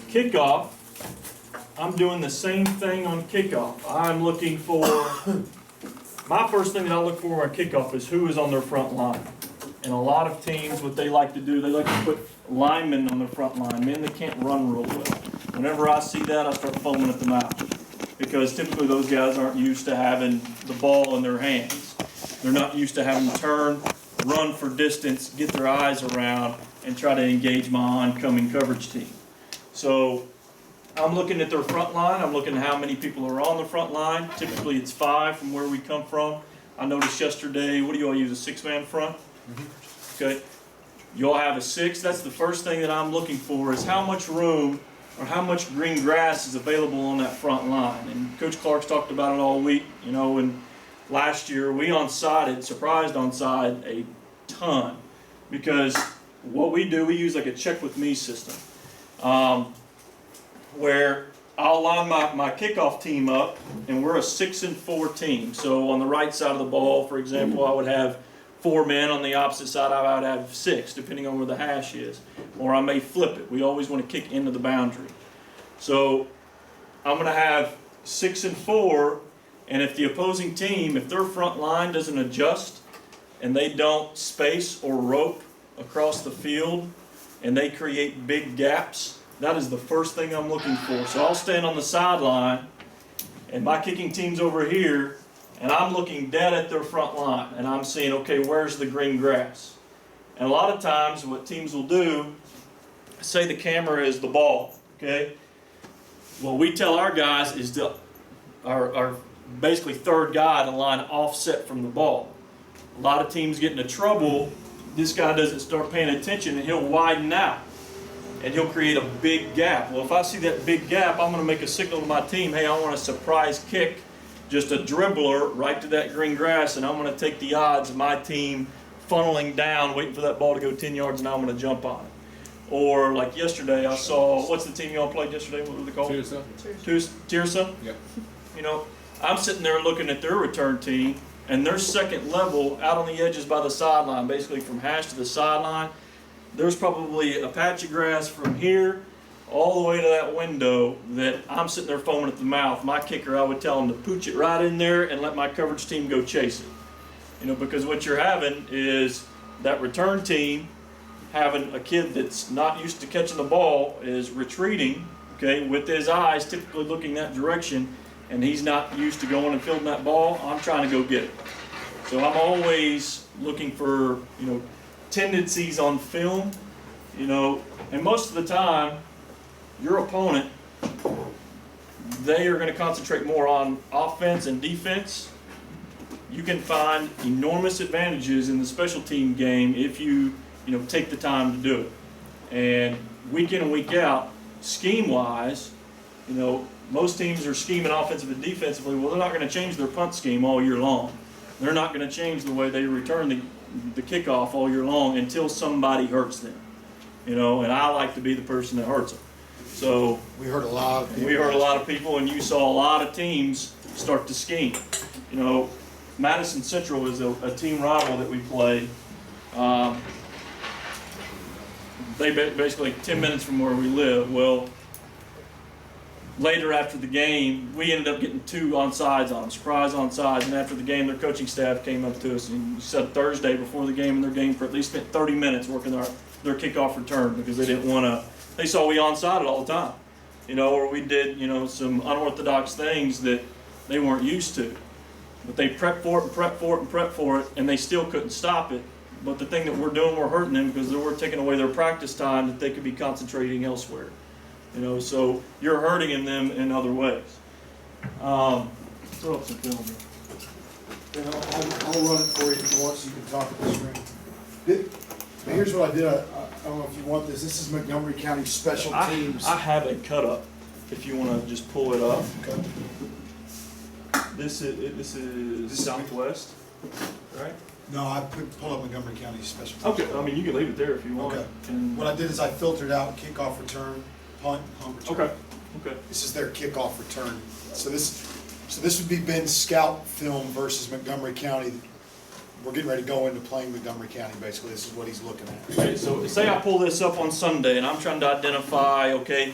Speaker 5: Kickoff, I'm doing the same thing on kickoff. I'm looking for, my first thing that I look for on kickoff is who is on their front line. And a lot of teams, what they like to do, they like to put linemen on their front line, men that can't run real well. Whenever I see that, I start foaming at the mouth. Because typically those guys aren't used to having the ball in their hands. They're not used to having to turn, run for distance, get their eyes around, and try to engage my oncoming coverage team. So I'm looking at their front line. I'm looking at how many people are on the front line. Typically it's 5 from where we come from. I noticed yesterday, what do you all use, a 6-man front? Okay. You all have a 6. That's the first thing that I'm looking for, is how much room or how much green grass is available on that front line. And Coach Clark's talked about it all week. And last year we surprised onside a ton, because what we do, we use like a check with me system, where I'll line my kickoff team up, and we're a 6-and-4 team. So on the right side of the ball, for example, I would have 4 men. On the opposite side, I would have 6, depending on where the hash is. Or I may flip it. We always want to kick into the boundary. So I'm going to have 6 and 4, and if the opposing team, if their front line doesn't adjust and they don't space or rope across the field and they create big gaps, that is the first thing I'm looking for. So I'll stand on the sideline and my kicking team's over here and I'm looking dead at their front line and I'm seeing, okay, where's the green grass? And a lot of times what teams will do, say the camera is the ball, okay? What we tell our guys is to our basically third guy to line offset from the ball. A lot of teams get into trouble. This guy doesn't start paying attention and he'll widen out and he'll create a big gap. Well, if I see that big gap, I'm going to make a signal to my team, hey, I want a surprise kick, just a dribbler right to that green grass, and I'm going to take the odds of my team funneling down, waiting for that ball to go 10 yards, and I'm going to jump on it. Or like yesterday, I saw, what's the team y'all played yesterday? What were they called? Tirsa?
Speaker 2: Yep.
Speaker 5: You know, I'm sitting there looking at their return team, and their second level out on the edges by the sideline, basically from hash to the sideline, there's probably a patch of grass from here all the way to that window that I'm sitting there foaming at the mouth. My kicker, I would tell him to pooch it right in there and let my coverage team go chase it. You know, because what you're having is that return team having a kid that's not used to catching the ball is retreating, okay, with his eyes typically looking that direction, and he's not used to going and fielding that ball. I'm trying to go get it. So I'm always looking for, you know, tendencies on film, you know, and most of the time, your opponent, they are going to concentrate more on offense and defense. You can find enormous advantages in the special team game if you take the time to do it. And week in and week out, scheme-wise, you know, most teams are scheming offensively and defensively. Well, they're not going to change their punt scheme all year long. They're not going to change the way they return the kickoff all year long until somebody hurts them. You know, and I like to be the person that hurts them. So
Speaker 1: We heard a lot of people.
Speaker 5: we heard a lot of people, and you saw a lot of teams start to scheme. You know, Madison Central is a team rival that we play. They basically 10 minutes from where we live. Well, later after the game, we ended up getting 2 onside on them, surprise onside. And after the game, their coaching staff came up to us and said Thursday before the game, and their game for at least spent 30 minutes working their kickoff return because they didn't want to. They saw we onside it all the time, you know, or we did, you know, some unorthodox things that they weren't used to. But they prepped for it and prepped for it and prepped for it, and they still couldn't stop it. But the thing that we're doing, we're hurting them because we're taking away their practice time that they could be concentrating elsewhere. You know, so you're hurting them in other ways. Throw up some film here.
Speaker 1: I'll run it for you if you want, so you can talk at the screen. Here's what I did. I don't know if you want this. This is Montgomery County Special Teams.
Speaker 5: I have a cut up if you want to just pull it up.
Speaker 1: Okay.
Speaker 5: This is Southwest, right?
Speaker 1: No, I pull up Montgomery County Special Teams.
Speaker 5: Okay, I mean, you can leave it there if you want.
Speaker 1: Okay.
Speaker 5: And,
Speaker 1: What I did is I filtered out kickoff return, punt, punt return.
Speaker 5: okay, okay.
Speaker 1: This is their kickoff return. So this would be Ben's scout film versus Montgomery County. We're getting ready to go into playing Montgomery County, basically. This is what he's looking at.
Speaker 5: Okay, so say I pull this up on Sunday and I'm trying to identify, okay,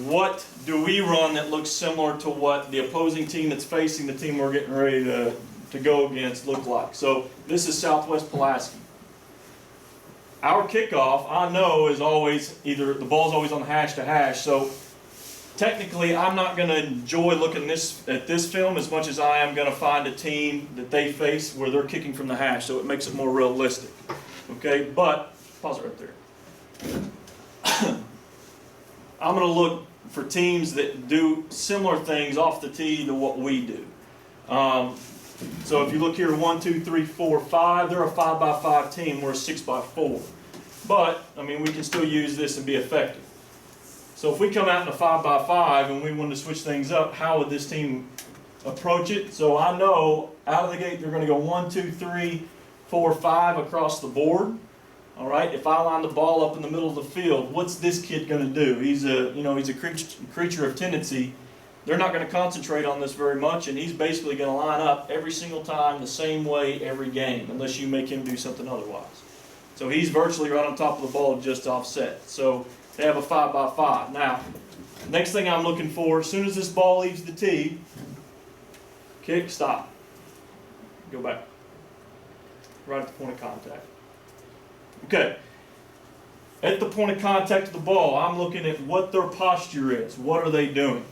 Speaker 5: what do we run that looks similar to what the opposing team that's facing the team we're getting ready to go against look like? So this is Southwest Pulaski. Our kickoff, I know, is always either the ball's always on hash to hash. So technically, I'm not going to enjoy looking at this film as much as I am going to find a team that they face where they're kicking from the hash. So it makes it more realistic. Okay, but pause it right there. I'm going to look for teams that do similar things off the tee to what we do. So if you look here, 1, 2, 3, 4, 5, they're a 5x5 team, we're a 6x4. But, I mean, we can still use this and be effective. So if we come out in a 5x5 and we wanted to switch things up, how would this team approach it? So I know out of the gate they're going to go 1, 2, 3, 4, 5 across the board. All right. If I line the ball up in the middle of the field, what's this kid going to do? He's a creature of tendency. they're not gonna concentrate on this very much, and he's basically gonna line up every single time the same way every game, unless you make him do something otherwise. So he's virtually right on top of the ball, just offset. So they have a 5x5. Now, next thing I'm looking for, as soon as this ball leaves the tee, kick, stop. Go back. Right at the point of contact. Okay. At the point of contact of the ball, I'm looking at what their posture is. What are they doing?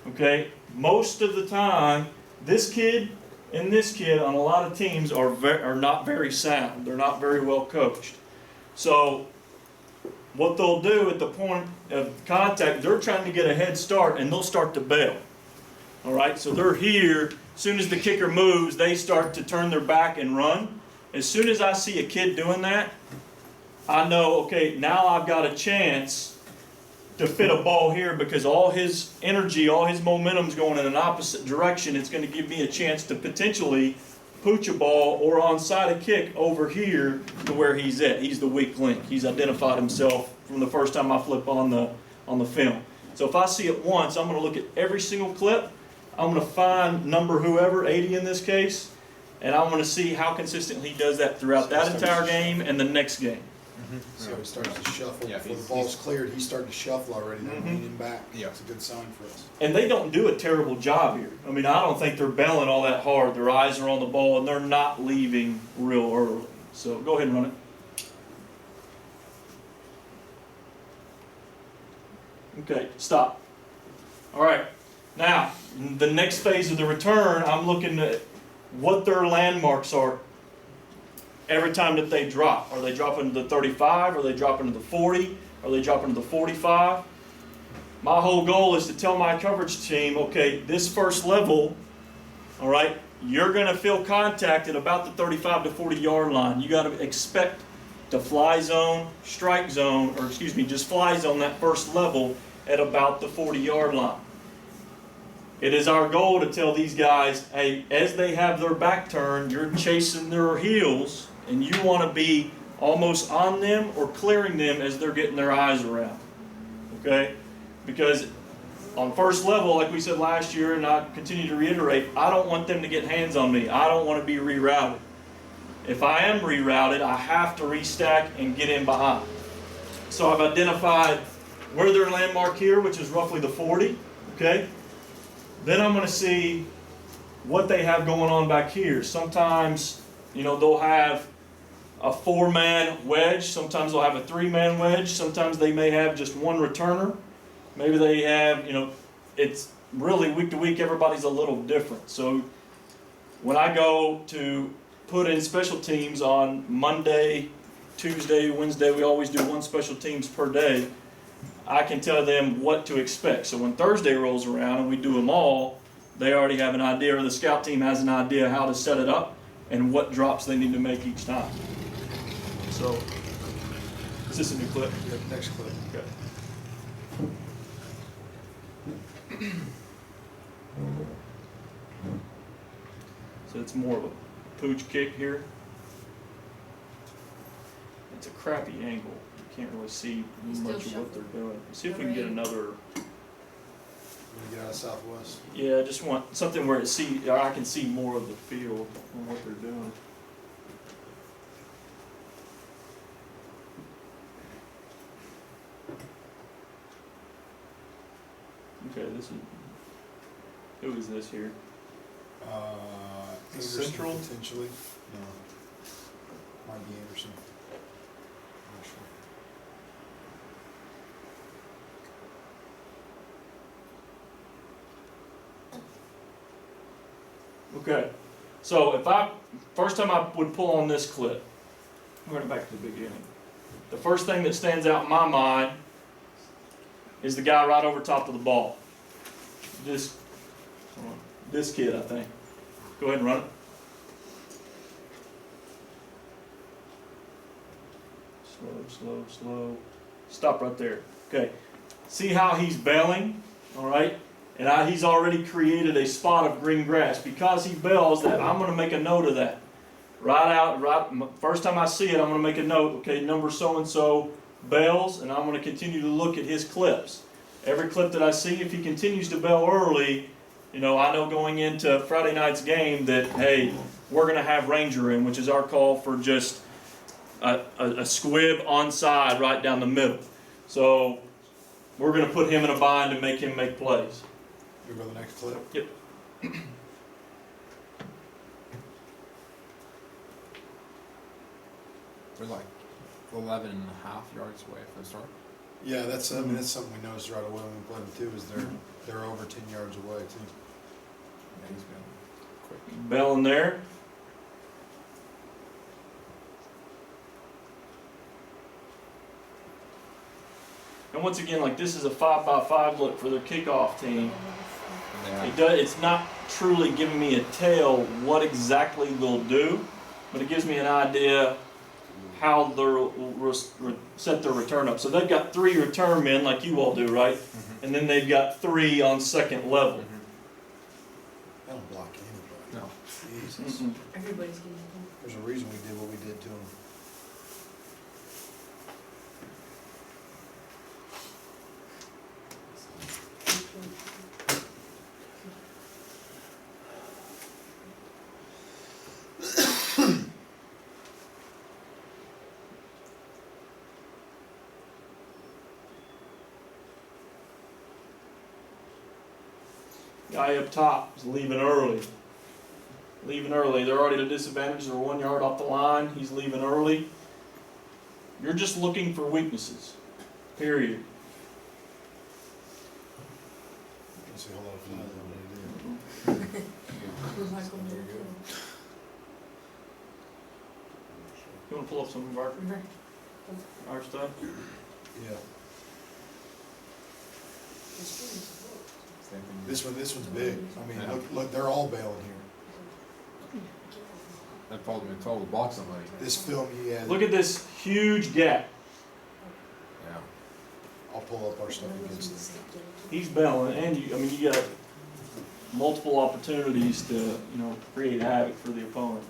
Speaker 5: Okay. Most of the time, this kid and this kid on a lot of teams are not very sound. They're not very well coached. So what they'll do at the point of contact, they're trying to get a head start, and they'll start to bail. All right, so they're here. As soon as the kicker moves, they start to turn their back and run. As soon as I see a kid doing that, I know, okay, now I've got a chance to fit a ball here, because all his energy, all his momentum's going in an opposite direction. It's going to give me a chance to potentially pooch a ball or onside a kick over here to where he's at. He's the weak link. He's identified himself from the first time I flip on the film. So if I see it once, I'm going to look at every single clip. I'm going to find number whoever, 80 in this case, and I'm going to see how consistently he does that throughout that entire game and the next game.
Speaker 1: So he starts to shuffle,
Speaker 2: Yeah,
Speaker 1: before the
Speaker 2: he's-
Speaker 1: ball's cleared, he started to shuffle already, then
Speaker 5: Mhm.
Speaker 1: leaning back.
Speaker 2: Yeah.
Speaker 1: It's a good sign for us.
Speaker 5: And they don't do a terrible job here. I mean, I don't think they're bailing all that hard. Their eyes are on the ball, and they're not leaving real early. So go ahead and run it. Okay, stop. All right. Now, the next phase of the return, I'm looking at what their landmarks are every time that they drop. Are they dropping to the 35? Are they dropping to the 40? Are they dropping to the 45? My whole goal is to tell my coverage team, okay, this first level, all right, you're going to feel contact at about the 35 to 40 yard line. You got to expect to fly zone, strike zone, or excuse me, just fly zone that first level at about the 40 yard line. It is our goal to tell these guys, hey, as they have their back turned, you're chasing their heels, and you want to be almost on them or clearing them as they're getting their eyes around. Okay? Because on first level, like we said last year, and I continue to reiterate, I don't want them to get hands on me. I don't want to be rerouted. If I am rerouted, I have to restack and get in behind. So I've identified where their landmark here, which is roughly the 40. Okay? Then I'm going to see what they have going on back here. Sometimes, they'll have a 4-man wedge. Sometimes they'll have a 3-man wedge. Sometimes they may have just one returner. Maybe they have, it's really week to week, everybody's a little different. So when I go to put in special teams on Monday, Tuesday, Wednesday, we always do one special teams per day. I can tell them what to expect. So when Thursday rolls around and we do them all, they already have an idea, or the scout team has an idea how to set it up and what drops they need to make each time. So, is this a new clip?
Speaker 1: Yeah, next clip.
Speaker 5: Okay. So it's more of a pooch kick here. It's a crappy angle. You can't really see
Speaker 6: You still
Speaker 5: much of what
Speaker 6: shuffle
Speaker 5: they're doing. Let's see if we can get another.
Speaker 1: When you get out of Southwest.
Speaker 5: Yeah, I just want something where I can see more of the field on what they're doing. Okay, who is this here?
Speaker 1: Anderson,
Speaker 5: Central?
Speaker 1: potentially. No. Might be Anderson. Not sure.
Speaker 5: Okay, so first time I would pull on this clip, I'm going back to the beginning. The first thing that stands out in my mind is the guy right over top of the ball. This kid, I think. Go ahead and run it. Slow, slow, slow. Stop right there. Okay. See how he's bailing? All right. And he's already created a spot of green grass. Because he bails that, I'm going to make a note of that. First time I see it, I'm going to make a note. Okay, number so-and-so bails, and I'm going to continue to look at his clips. every clip that I see, if he continues to bail early, you know, I know going into Friday night's game that, hey, we're going to have Ranger in, which is our call for just a squib onside right down the middle. So we're going to put him in a bind and make him make plays.
Speaker 1: You go to the next clip.
Speaker 5: Yep.
Speaker 2: They're like 11 and a half yards away from the start.
Speaker 1: Yeah, that's, I mean, that's something we noticed right away when we played them too, is they're over 10 yards away too.
Speaker 2: Yeah, he's been quick.
Speaker 5: Bell in there. And once again, like this is a 5x5 look for their kickoff team.
Speaker 2: And
Speaker 5: It's not truly giving me a tell what exactly they'll do, but it gives me an idea how they'll set their return up. So they've got 3 return men like you all do, right? And then they've got 3 on second level.
Speaker 1: They don't block anybody.
Speaker 2: No.
Speaker 1: Jesus.
Speaker 5: Mm-mm.
Speaker 6: Everybody's getting home.
Speaker 1: There's a reason we did what we did to them.
Speaker 5: Guy up top is leaving early. Leaving early. They're already at a disadvantage. They're 1 yard off the line. He's leaving early. You're just looking for weaknesses. Period.
Speaker 1: You can see a whole lot of flies on what he did.
Speaker 6: Michael Moore.
Speaker 5: You want to pull up some of our stuff?
Speaker 1: Yeah.
Speaker 2: Same thing.
Speaker 1: This one's big. I mean,
Speaker 2: Yeah.
Speaker 1: look, they're all bailing here.
Speaker 2: That probably been told to block somebody.
Speaker 1: This film he had,
Speaker 5: Look at this huge gap.
Speaker 2: Yeah.
Speaker 1: I'll pull up our stuff against it.
Speaker 5: He's bailing, and you got multiple opportunities to, create havoc for the opponent.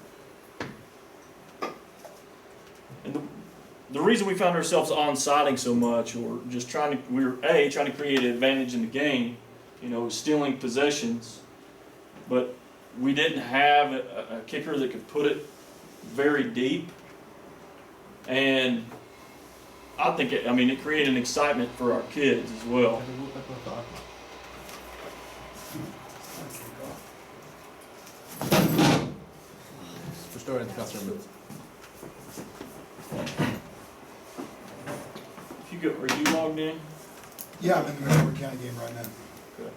Speaker 5: And the reason we found ourselves on-siding so much, or just trying to create an advantage in the game, stealing possessions, but we didn't have a kicker that could put it very deep, and I think it created an excitement for our kids as well.
Speaker 2: Förstår inte klassrummet.
Speaker 5: Are you logged in?
Speaker 1: Yeah, I'm in the Montgomery County game right now.
Speaker 5: Okay.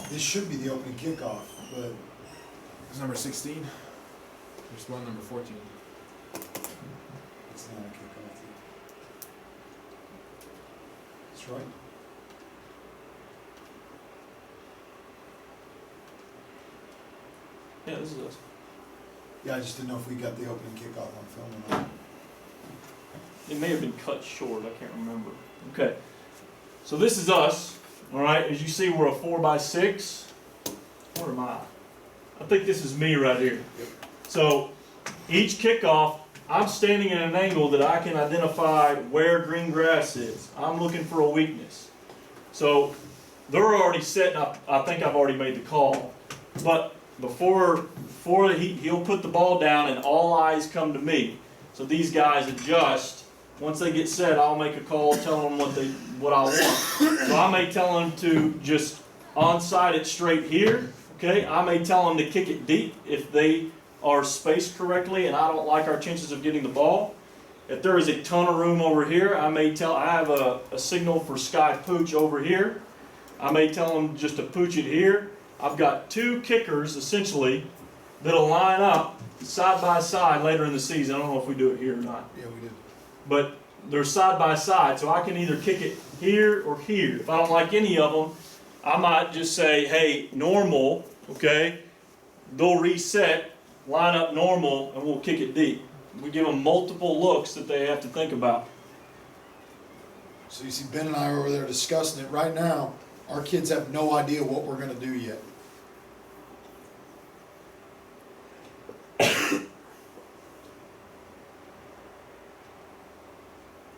Speaker 1: This should be the opening kickoff, but
Speaker 2: There's number 16. There's one number 14.
Speaker 1: it's not a kickoff. That's right.
Speaker 5: Yeah, this is us.
Speaker 1: Yeah, I just didn't know if we got the opening kickoff on film or not.
Speaker 5: It may have been cut short, I can't remember. Okay. So this is us. All right, as you see, we're a 4x6. Where am I? I think this is me right here. So each kickoff, I'm standing in an angle that I can identify where green grass is. I'm looking for a weakness. So they're already set, and I think I've already made the call. But before he'll put the ball down and all eyes come to me. So these guys adjust. Once they get set, I'll make a call telling them what I want. So I may tell them to just onside it straight here. Okay, I may tell them to kick it deep if they are spaced correctly and I don't like our chances of getting the ball. If there is a ton of room over here, I have a signal for sky pooch over here. I may tell them just to pooch it here. I've got 2 kickers essentially that'll line up side by side later in the season. I don't know if we do it here or not.
Speaker 1: Yeah, we did.
Speaker 5: But they're side by side, so I can either kick it here or here. If I don't like any of them, I might just say, hey, normal, okay? They'll reset, line up normal, and we'll kick it deep. We give them multiple looks that they have to think about.
Speaker 1: So you see Ben and I are over there discussing it right now. Our kids have no idea what we're gonna do yet.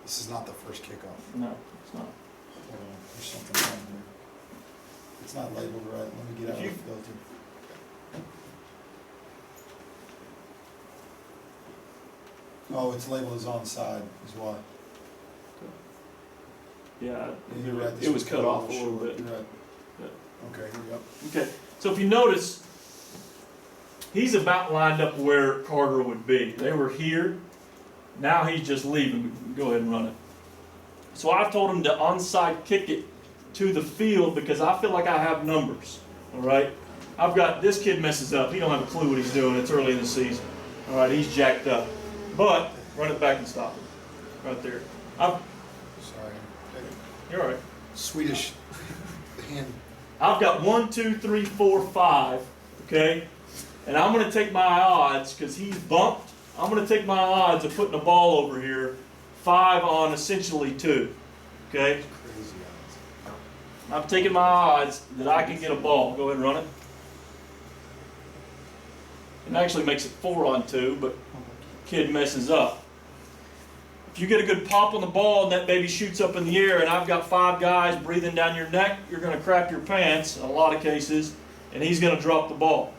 Speaker 1: This is not the first kickoff.
Speaker 5: No, it's not.
Speaker 1: Hold on, there's something wrong here. It's not labeled right, let me get out of the filter. Oh, it's labeled as onside, is why.
Speaker 5: Yeah,
Speaker 1: Yeah, you're right, this
Speaker 5: it was cut off a
Speaker 1: little
Speaker 5: little
Speaker 1: short.
Speaker 5: bit.
Speaker 1: You're right.
Speaker 5: Yeah.
Speaker 1: Okay, here we go.
Speaker 5: Okay, so if you notice, he's about lined up where Carter would be. They were here. Now he's just leaving. Go ahead and run it. So I've told him to onside kick it to the field because I feel like I have numbers. All right. I've got this kid messes up. He don't have a clue what he's doing. It's early in the season. All right, he's jacked up. But run it back and stop it. Right there.
Speaker 1: Sorry.
Speaker 5: You're all right.
Speaker 1: Swedish hand.
Speaker 5: I've got 1, 2, 3, 4, 5, okay? And I'm going to take my odds, because he's bumped, I'm going to take my odds of putting the ball over here, 5 on essentially 2, okay?
Speaker 1: Crazy odds.
Speaker 5: I'm taking my odds that I can get a ball. Go ahead and run it. It actually makes it 4 on 2, but kid messes up. If you get a good pop on the ball and that baby shoots up in the air and I've got 5 guys breathing down your neck, you're going to crap your pants in a lot of cases, and he's going to drop the ball.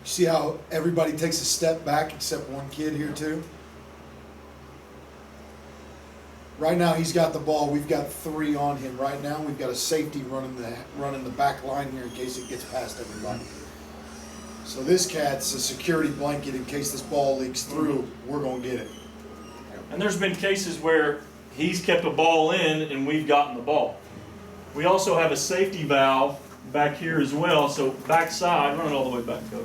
Speaker 1: See how everybody takes a step back except one kid here too? Right now he's got the ball. We've got 3 on him right now. We've got a safety running the back line here in case it gets past everybody. So this cat's a security blanket in case this ball leaks through. We're gonna get it.
Speaker 5: And there's been cases where he's kept a ball in and we've gotten the ball. We also have a safety valve back here as well. So backside, run it all the way back, Coach.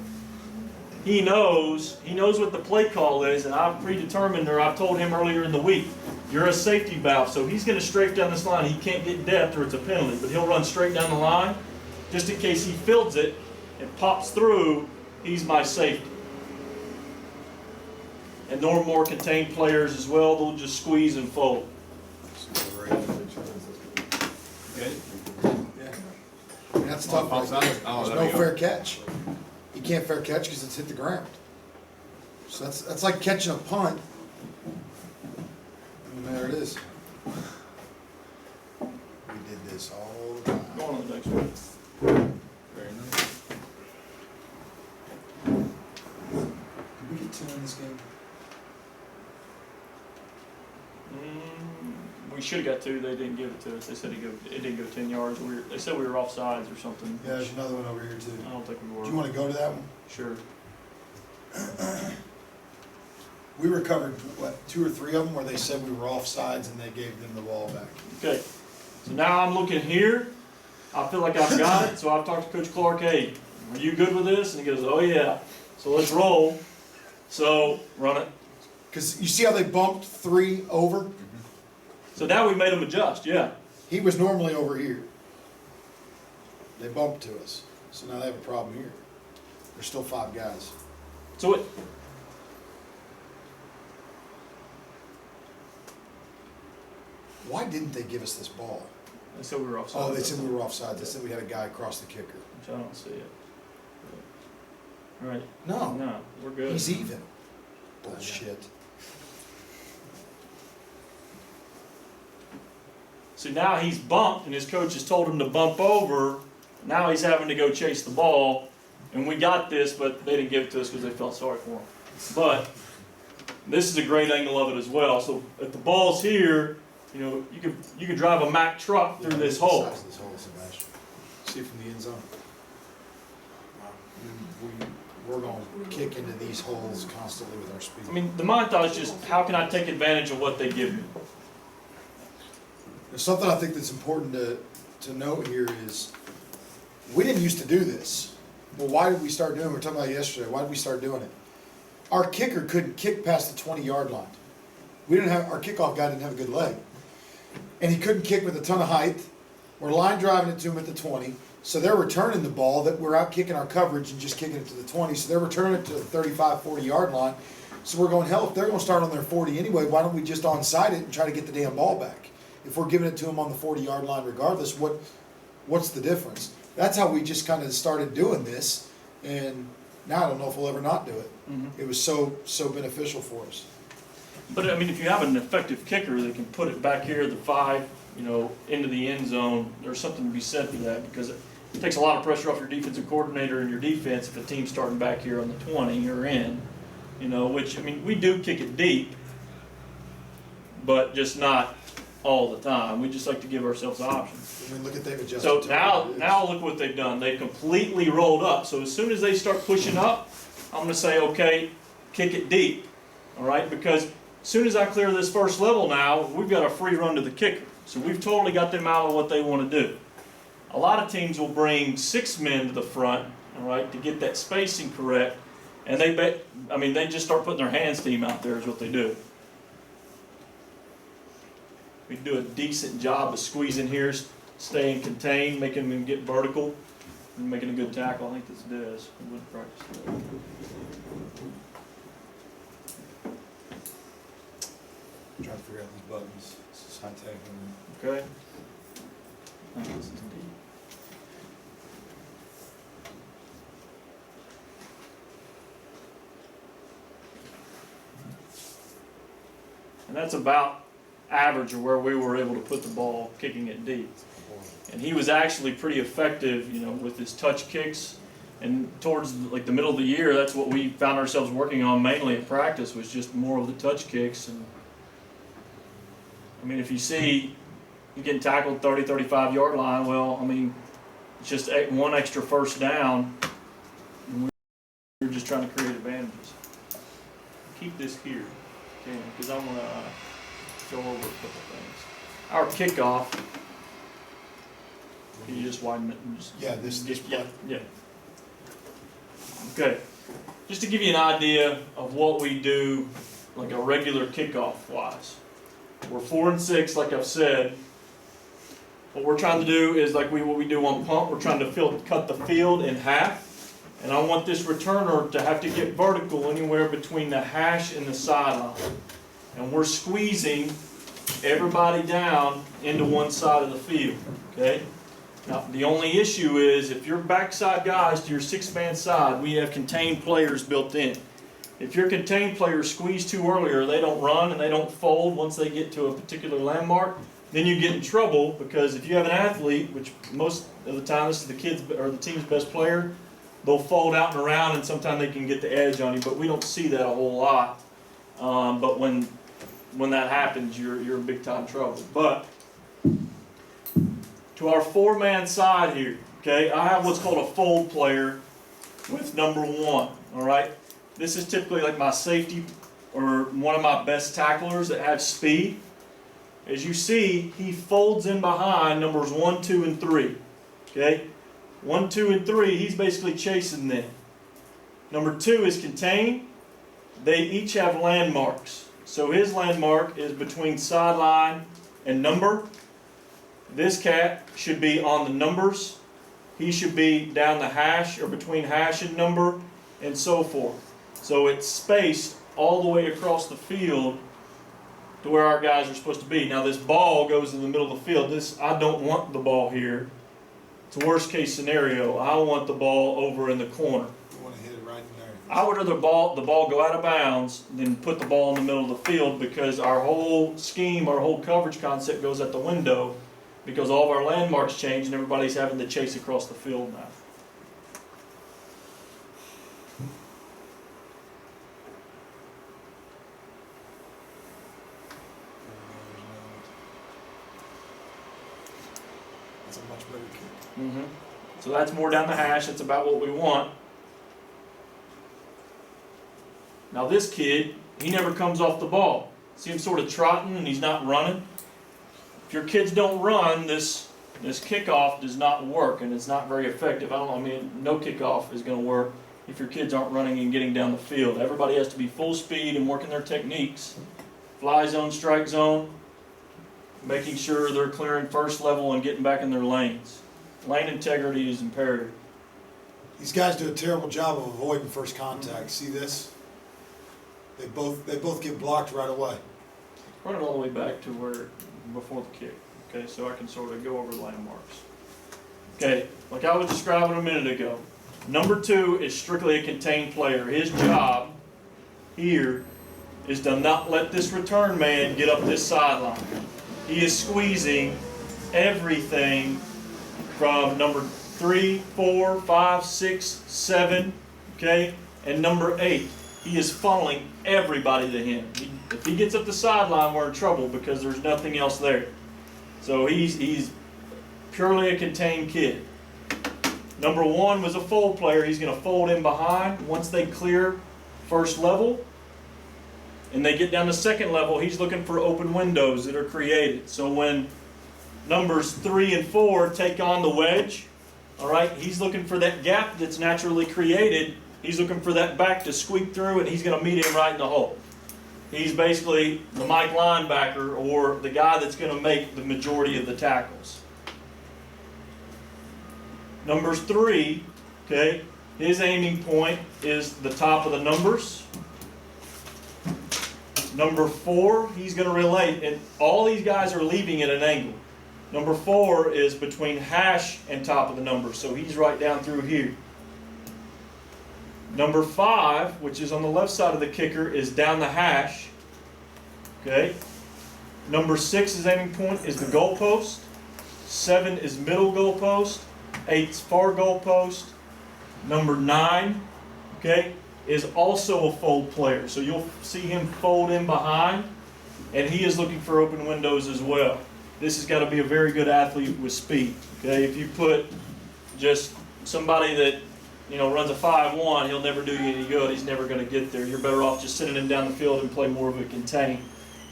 Speaker 5: He knows what the play call is, and I've predetermined, or I've told him earlier in the week, you're a safety valve, so he's going to strafe down this line. He can't get depth or it's a penalty, but he'll run straight down the line just in case he fields it and pops through. He's my safety. And no more contained players as well. They'll just squeeze and fold.
Speaker 2: Good?
Speaker 1: Yeah. And that's tough.
Speaker 2: Both
Speaker 1: Right there.
Speaker 2: sides? Oh,
Speaker 1: There's
Speaker 2: there
Speaker 1: no
Speaker 2: we go.
Speaker 1: fair catch. You can't fair catch because it's hit the ground. So that's like catching a punt. And there it is. We did this all the time.
Speaker 5: Go on to the next one.
Speaker 2: Very nice.
Speaker 1: Did we get 2 in this game?
Speaker 5: We should have got 2. They didn't give it to us. They said it didn't go 10 yards. They said we were off sides or something.
Speaker 1: Yeah, there's another one over here too.
Speaker 5: I don't think we were.
Speaker 1: Do you want to go to that one?
Speaker 5: Sure.
Speaker 1: We recovered, what, 2 or 3 of them where they said we were off sides and they gave them the ball back.
Speaker 5: Okay. So now I'm looking here. I feel like I've got it. So I've talked to Coach Clark. Hey, are you good with this? And he goes, oh yeah. So let's roll. So run it.
Speaker 1: Because you see how they bumped 3 over?
Speaker 5: So now we made them adjust. Yeah.
Speaker 1: He was normally over here. They bumped to us. So now they have a problem here. There's still 5 guys.
Speaker 5: So it.
Speaker 1: Why didn't they give us this ball?
Speaker 5: They said we were offside.
Speaker 1: Oh, they said we were offsides. They said we had a guy across the kicker.
Speaker 5: Which I don't see it. All right.
Speaker 1: No,
Speaker 5: No, we're good.
Speaker 1: he's even. Bullshit.
Speaker 5: So now he's bumped, and his coach has told him to bump over. Now he's having to go chase the ball, and we got this, but they didn't give it to us because they felt sorry for him. But this is a great angle of it as well. So if the ball's here, you know, you could drive a Mack truck through this hole.
Speaker 1: Size of this hole, Sebastian. See it from the end zone. We're going to kick into these holes constantly with our speed.
Speaker 5: I mean, the mind thought is just how can I take advantage of what they give me?
Speaker 1: There's something I think that's important to note here is we didn't used to do this. Well, why did we start doing it? We were talking about it yesterday. Why did we start doing it? Our kicker couldn't kick past the 20-yard line. Our kickoff guy didn't have a good leg. And he couldn't kick with a ton of height. We're line driving it to him at the 20. So they're returning the ball that we're out kicking our coverage and just kicking it to the 20. So they're returning it to the 35, 40-yard line. So we're going, hell, if they're going to start on their 40 anyway, why don't we just onside it and try to get the damn ball back? If we're giving it to them on the 40-yard line regardless, what's the difference? That's how we just kind of started doing this. And now I don't know if we'll ever not do it.
Speaker 5: Mm-hmm.
Speaker 1: It was so beneficial for us.
Speaker 5: But I mean, if you have an effective kicker that can put it back here, the 5, into the end zone, there's something to be said for that, because it takes a lot of pressure off your defensive coordinator and your defense if the team's starting back here on the 20 or in, which, I mean, we do kick it deep, but just not all the time. We just like to give ourselves options.
Speaker 1: I mean, look at they've adjusted.
Speaker 5: So
Speaker 1: to it.
Speaker 5: now look what they've done. They completely rolled up. So as soon as they start pushing up, I'm going to say, okay, kick it deep, all right? Because as soon as I clear this first level now, we've got a free run to the kicker. So we've totally got them out of what they want to do. A lot of teams will bring 6 men to the front, all right, to get that spacing correct. And they just start putting their hands team out there is what they do. We do a decent job of squeezing here, staying contained, making them get vertical, and making a good tackle. I think this does. We wouldn't practice that.
Speaker 1: I'm trying to figure out these buttons. This is high tech.
Speaker 5: Okay? I think this is deep. And that's about average of where we were able to put the ball kicking it deep. And he was actually pretty effective, with his touch kicks. And towards like the middle of the year, that's what we found ourselves working on mainly in practice, was just more of the touch kicks. And I mean, if you see you're getting tackled 30, 35-yard line, well, I mean, it's just one extra first down. And we're just trying to create advantages. Keep this here, okay, because I want to go over a couple things. Our kickoff, can you just widen it? And just, yeah. Okay, just to give you an idea of what we do, like a regular kickoff wise. We're 4 and 6, like I've said. What we're trying to do is like what we do on punt. We're trying to cut the field in half. And I want this returner to have to get vertical anywhere between the hash and the sideline. And we're squeezing everybody down into one side of the field, okay? Now, the only issue is if your backside guys to your 6-man side, we have contained players built in. If your contained players squeeze too early or they don't run and they don't fold once they get to a particular landmark, then you get in trouble, because if you have an athlete, which most of the time this is the kid's or the team's best player, they'll fold out and around and sometimes they can get the edge on you, but we don't see that a whole lot. But when that happens, you're in big time trouble. But to our 4-man side here, okay, I have what's called a fold player with number 1, all right? This is typically like my safety or one of my best tacklers that have speed. As you see, he folds in behind numbers 1, 2, and 3, okay? 1, 2, and 3, he's basically chasing them. Number 2 is contained. They each have landmarks. So his landmark is between sideline and number. This cat should be on the numbers. He should be down the hash or between hash and number, and so forth. So it's spaced all the way across the field to where our guys are supposed to be. Now this ball goes in the middle of the field. I don't want the ball here. It's a worst case scenario. I want the ball over in the corner.
Speaker 1: You want to hit it right in there.
Speaker 5: I would rather the ball go out of bounds than put the ball in the middle of the field, because our whole scheme, our whole coverage concept goes out the window, because all of our landmarks change and everybody's having to chase across the field now.
Speaker 1: That's a much better kick.
Speaker 5: So that's more down the hash. That's about what we want. Now this kid, he never comes off the ball. See him sort of trotting and he's not running? If your kids don't run, this kickoff does not work, and it's not very effective. No kickoff is going to work if your kids aren't running and getting down the field. Everybody has to be full speed and working their techniques. Fly zone, strike zone, making sure they're clearing first level and getting back in their lanes. Lane integrity is imperative.
Speaker 1: These guys do a terrible job of avoiding first contact. See this? They both get blocked right away.
Speaker 5: Run it all the way back to where before the kick. Okay, so I can sort of go over the landmarks. Okay, like I was describing a minute ago, number 2 is strictly a contained player. His job here is to not let this return man get up this sideline. He is squeezing everything from number 3, 4, 5, 6, 7, okay, and number 8. He is funneling everybody to him. If he gets up the sideline, we're in trouble because there's nothing else there. So he's purely a contained kid. Number 1 was a fold player. He's going to fold in behind. Once they clear first level and they get down to second level, he's looking for open windows that are created. So when numbers 3 and 4 take on the wedge, all right, he's looking for that gap that's naturally created. He's looking for that back to squeak through, and he's going to meet him right in the hole. He's basically the Mike linebacker, or the guy that's going to make the majority of the tackles. Numbers 3, okay, his aiming point is the top of the numbers. Number 4, he's going to relate, and all these guys are leaving at an angle. Number 4 is between hash and top of the numbers, so he's right down through here. Number 5, which is on the left side of the kicker, is down the hash. Okay. Number 6's aiming point is the goalpost. 7 is middle goalpost. 8's far goalpost. Number 9, okay, is also a fold player. So you'll see him fold in behind, and he is looking for open windows as well. This has got to be a very good athlete with speed. Okay, if you put just somebody that runs a 5-1, he'll never do you any good. He's never going to get there. You're better off just sending him down the field and play more of a contain,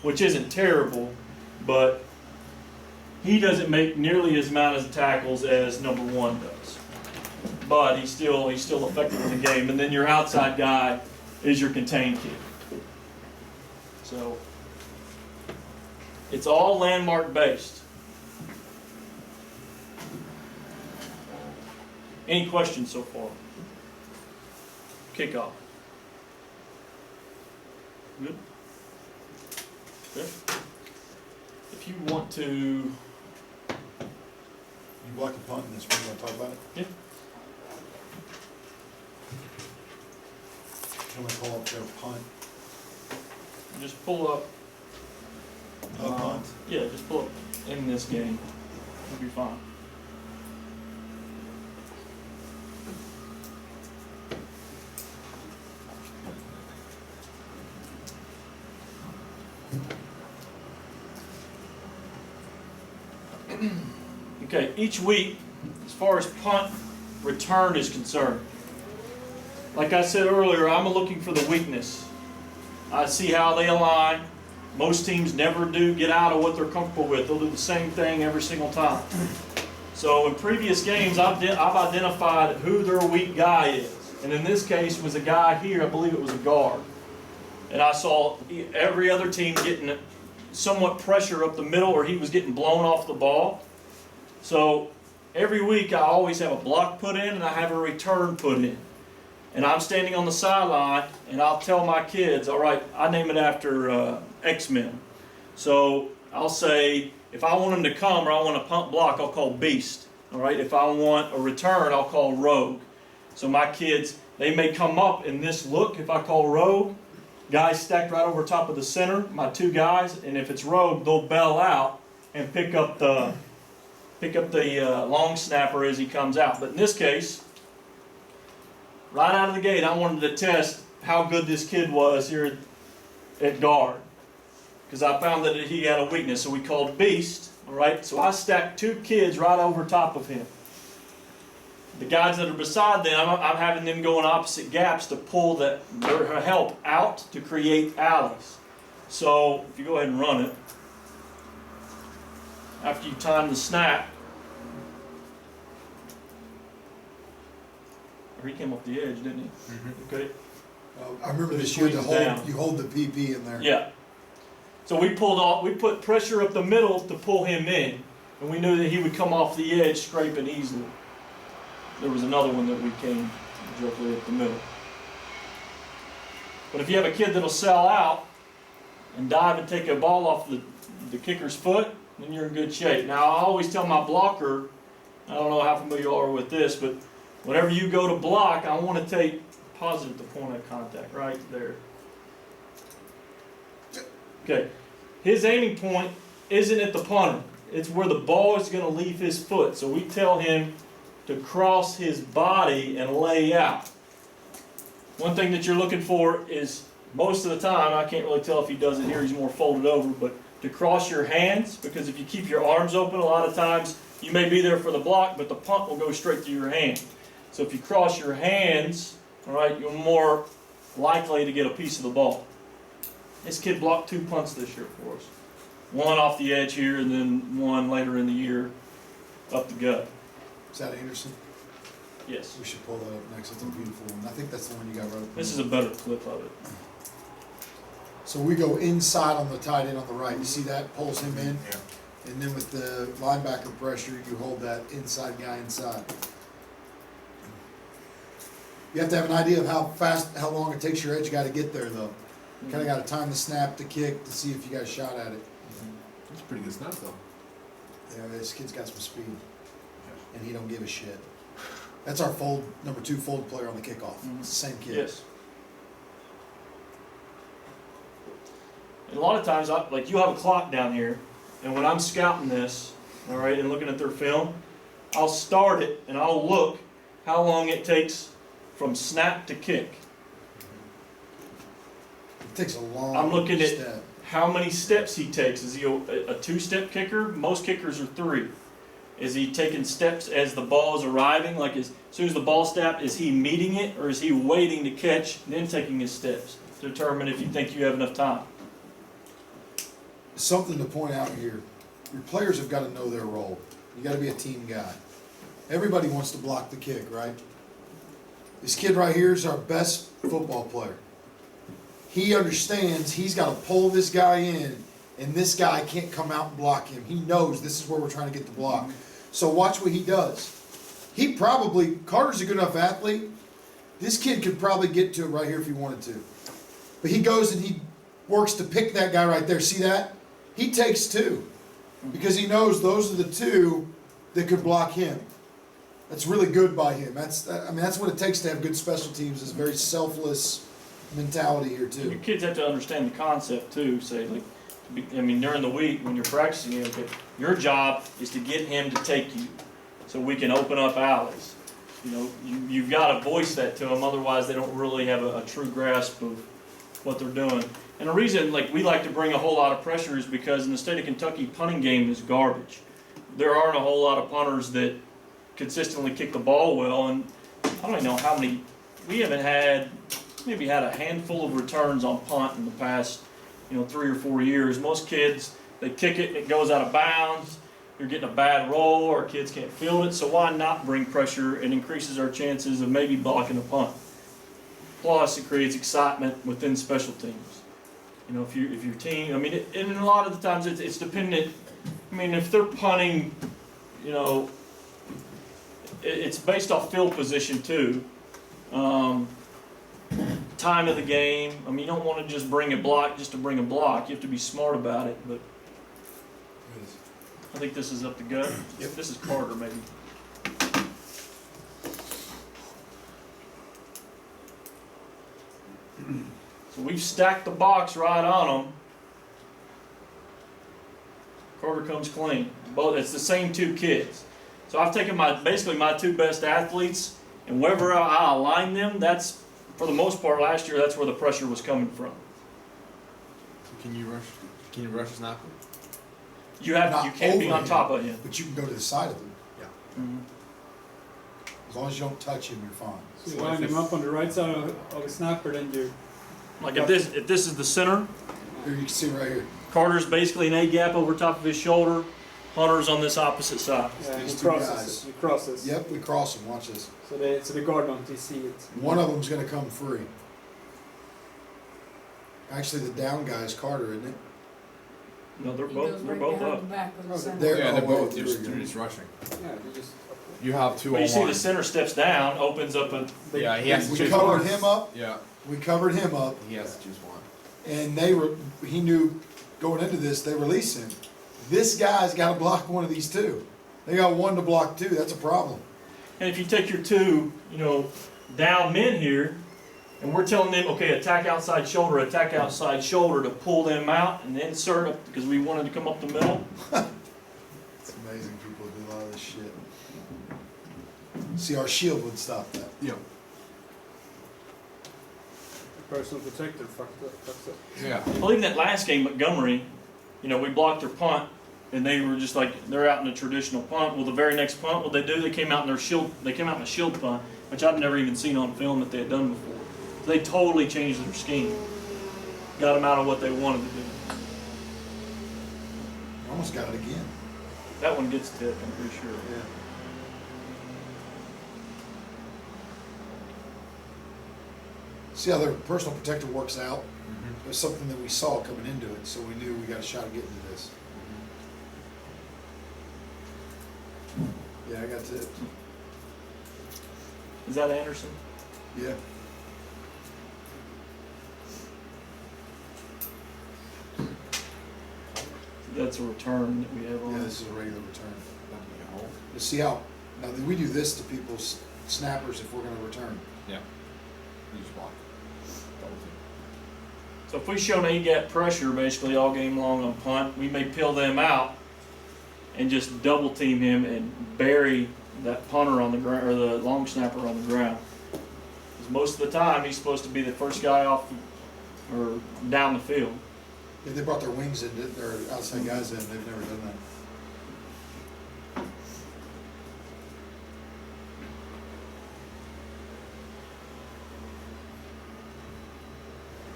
Speaker 5: which isn't terrible, but he doesn't make nearly as amount of tackles as number 1 does. But he's still effective in the game. And then your outside guy is your contained kid. So it's all landmark based. Any questions so far? Kickoff. Good? Okay. If you want to...
Speaker 1: You block the punt in this one, you want to talk about it?
Speaker 5: Yeah.
Speaker 1: Can we call up their punt?
Speaker 5: Just pull up.
Speaker 1: A punt?
Speaker 5: Yeah, just pull up in this game. It'll be fine. Okay, each week, as far as punt return is concerned, like I said earlier, I'm looking for the weakness. I see how they align. Most teams never do get out of what they're comfortable with. They'll do the same thing every single time. So in previous games, I've identified who their weak guy is. And in this case was a guy here, I believe it was a guard. And I saw every other team getting somewhat pressure up the middle, or he was getting blown off the ball. So every week I always have a block put in and I have a return put in. And I'm standing on the sideline and I'll tell my kids, all right, I name it after X-Men. So I'll say, if I want them to come or I want a punt block, I'll call Beast. All right, if I want a return, I'll call Rogue. So my kids, they may come up in this look if I call Rogue. Guys stacked right over top of the center, my 2 guys, and if it's Rogue, they'll bail out and pick up the long snapper as he comes out. But in this case, right out of the gate, I wanted to test how good this kid was here at guard, because I found that he had a weakness. So we called Beast. All right, so I stacked 2 kids right over top of him. The guys that are beside them, I'm having them go in opposite gaps to pull their help out to create alleys. So if you go ahead and run it, after you time the snap, or he came off the edge, didn't he? Mm-hmm. Okay.
Speaker 1: I remember this
Speaker 5: Squeeze
Speaker 1: year,
Speaker 5: down.
Speaker 1: you hold the PP in there.
Speaker 5: Yeah. So we put pressure up the middle to pull him in, and we knew that he would come off the edge scraping easily. There was another one that we came directly at the middle. But if you have a kid that'll sell out and dive and take a ball off the kicker's foot, then you're in good shape. Now, I always tell my blocker, I don't know how familiar you are with this, but whenever you go to block, I want to take positive the point of contact right there. Okay, his aiming point isn't at the punter. It's where the ball is going to leave his foot. So we tell him to cross his body and lay out. One thing that you're looking for is, most of the time, I can't really tell if he does it here, he's more folded over, but to cross your hands, because if you keep your arms open, a lot of times you may be there for the block, but the punt will go straight through your hand. So if you cross your hands, all right, you're more likely to get a piece of the ball. This kid blocked 2 punts this year for us. One off the edge here, and then one later in the year up the gut.
Speaker 1: Is that Anderson?
Speaker 5: Yes.
Speaker 1: We should pull that up next. It's a beautiful one. I think that's the one you got right.
Speaker 5: This is a better clip of it.
Speaker 1: So we go inside on the tight end on the right. You see that? Pulls him in.
Speaker 2: Yeah.
Speaker 1: And then with the linebacker pressure, you hold that inside guy inside. You have to have an idea of how long it takes your edge guy to get there, though. You kind of got to time the snap, the kick, to see if you got a shot at it.
Speaker 2: That's a pretty good snap though.
Speaker 1: Yeah, this kid's got some speed, and he don't give a shit. That's our number 2 fold player on the kickoff. It's the same kid.
Speaker 5: Yes. And a lot of times, like you have a clock down here, and when I'm scouting this, all right, and looking at their film, I'll start it and I'll look how long it takes from snap to kick.
Speaker 1: It takes a long
Speaker 5: I'm looking at
Speaker 1: step.
Speaker 5: how many steps he takes. Is he a 2-step kicker? Most kickers are 3. Is he taking steps as the ball is arriving? Like as soon as the ball snapped, is he meeting it, or is he waiting to catch, then taking his steps to determine if you think you have enough time?
Speaker 1: Something to point out here. Your players have got to know their role. You got to be a team guy. Everybody wants to block the kick, right? This kid right here is our best football player. He understands he's got to pull this guy in, and this guy can't come out and block him. He knows this is where we're trying to get the block. So watch what he does. Carter's a good enough athlete. This kid could probably get to it right here if he wanted to. But he goes and he works to pick that guy right there. See that? He takes 2 because he knows those are the 2 that could block him. That's really good by him. That's what it takes to have good special teams. Is a very selfless mentality here
Speaker 5: Your
Speaker 1: too.
Speaker 5: kids have to understand the concept too. Say, like, during the week when you're practicing, okay, your job is to get him to take you, so we can open up alleys. You know, you've got to voice that to them. Otherwise, they don't really have a true grasp of what they're doing. And the reason, like, we like to bring a whole lot of pressure is because in the state of Kentucky, punting game is garbage. There aren't a whole lot of punters that consistently kick the ball well, and I don't even know how many. We haven't had, maybe had a handful of returns on punt in the past, 3 or 4 years. Most kids, they kick it, it goes out of bounds. You're getting a bad roll, or kids can't field it. So why not bring pressure? It increases our chances of maybe blocking a punt. Plus, it creates excitement within special teams. If your team, and a lot of the times it's dependent. If they're punting, it's based off field position too. Time of the game. You don't want to just bring a block just to bring a block. You have to be smart about it. But I think this is up the gut.
Speaker 1: Yep.
Speaker 5: This is Carter, maybe. So we've stacked the box right on them. Carter comes clean. It's the same 2 kids. So I've taken basically my 2 best athletes, and wherever I align them, that's, for the most part, last year, that's where the pressure was coming from.
Speaker 2: Can you rush a snapper?
Speaker 5: You
Speaker 1: Not
Speaker 5: can't be
Speaker 1: over
Speaker 5: on
Speaker 1: him,
Speaker 5: top of him.
Speaker 1: But you can go to the side of him.
Speaker 5: Mhm.
Speaker 1: As long as you don't touch him, you're fine.
Speaker 3: So you line him up on the right side of the snapper, then you.
Speaker 5: Like if this is the center,
Speaker 1: Here you can see right here.
Speaker 5: Carter's basically an A-gap over top of his shoulder. Hunter's on this opposite side.
Speaker 3: Yeah,
Speaker 1: These
Speaker 3: he
Speaker 1: 2
Speaker 3: crosses.
Speaker 1: guys.
Speaker 3: He crosses.
Speaker 1: Yep, we cross them. Watch this.
Speaker 3: So the guard don't see it.
Speaker 1: One of them's going to come free. Actually, the down guy is Carter, isn't it?
Speaker 5: No, they're
Speaker 6: He
Speaker 5: both
Speaker 6: goes
Speaker 5: they're
Speaker 6: right
Speaker 5: both
Speaker 6: behind
Speaker 5: up.
Speaker 6: the back of the
Speaker 1: Oh,
Speaker 6: center.
Speaker 1: they're-
Speaker 2: Yeah, they're
Speaker 1: oh,
Speaker 2: both
Speaker 1: wait,
Speaker 2: just,
Speaker 1: there we go.
Speaker 2: rushing.
Speaker 3: Yeah, you just.
Speaker 2: You have 2
Speaker 5: But
Speaker 2: on
Speaker 5: you see
Speaker 2: one.
Speaker 5: the center steps down, opens up a.
Speaker 2: Yeah, he has to
Speaker 1: We
Speaker 2: choose
Speaker 1: covered
Speaker 2: one.
Speaker 1: him up.
Speaker 2: Yeah,
Speaker 1: We covered him up,
Speaker 2: he has to choose one.
Speaker 1: and he knew going into this they release him. This guy's got to block one of these 2. They got 1 to block 2. That's a problem.
Speaker 5: And if you take your 2, down men here, And we're telling them, okay, attack outside shoulder to pull them out and insert it because we wanted to come up the middle.
Speaker 1: It's amazing people do a lot of this shit. See, our shield would stop that.
Speaker 2: Yeah.
Speaker 3: Personal protector fucked up. Fucked up.
Speaker 2: Yeah.
Speaker 5: Well, even that last game, Montgomery, you know, we blocked their punt, and they were just like, they're out in the traditional punt. Well, the very next punt, what they do, they came out in their shield, they came out in a shield punt, which I've never even seen on film that they had done before. So they totally changed their scheme. Got them out of what they wanted to do.
Speaker 1: Almost got it again.
Speaker 5: That one gets tipped, I'm pretty sure.
Speaker 1: Yeah. See how their personal protector works out? It was something that we saw coming into it, so we knew we got a shot at getting to this. Yeah, I got tipped.
Speaker 5: Is that Anderson?
Speaker 1: Yeah.
Speaker 5: That's a return that we have on.
Speaker 1: Yeah, this is a regular return. You see how, now we do this to people's snappers if we're gonna return.
Speaker 2: Yeah. You just block. Double team.
Speaker 5: So if we show an A-gap pressure basically all game long on punt, we may peel them out and just double team him and bury that punter on the ground or the long snapper on the ground. Because most of the time he's supposed to be the first guy off or down the field.
Speaker 1: Yeah, they brought their wings in, their outside guys in, they've never done that.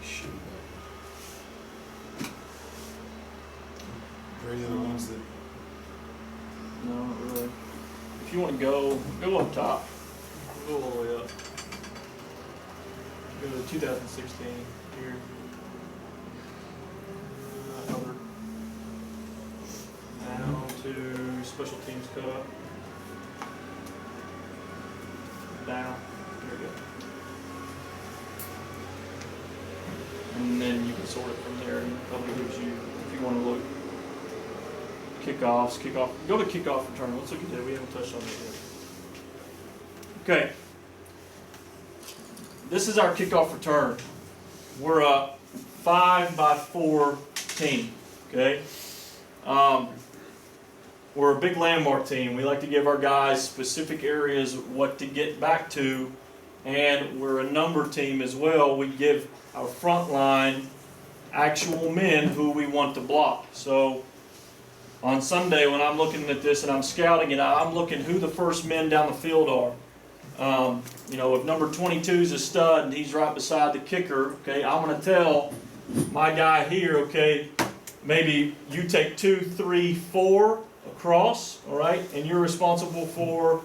Speaker 1: Shoot. Are there any other ones that,
Speaker 5: No, not really. If you want to go up top. Go all the way up. Go to 2016 here. Other. Now to special teams cut. Down. There we go. And then you can sort it from there, and it probably gives you, if you want to look, kickoffs, go to kickoff return. Let's look at that. We haven't touched on that yet. Okay. This is our kickoff return. We're a 5x4 team. Okay. We're a big landmark team. We like to give our guys specific areas what to get back to, and we're a number team as well. We give our front line actual men who we want to block. So on Sunday when I'm looking at this and I'm scouting it, I'm looking who the first men down the field are. You know, if number 22 is a stud and he's right beside the kicker, okay, I'm going to tell my guy here, okay, maybe you take 2, 3, 4 across, all right, and you're responsible for,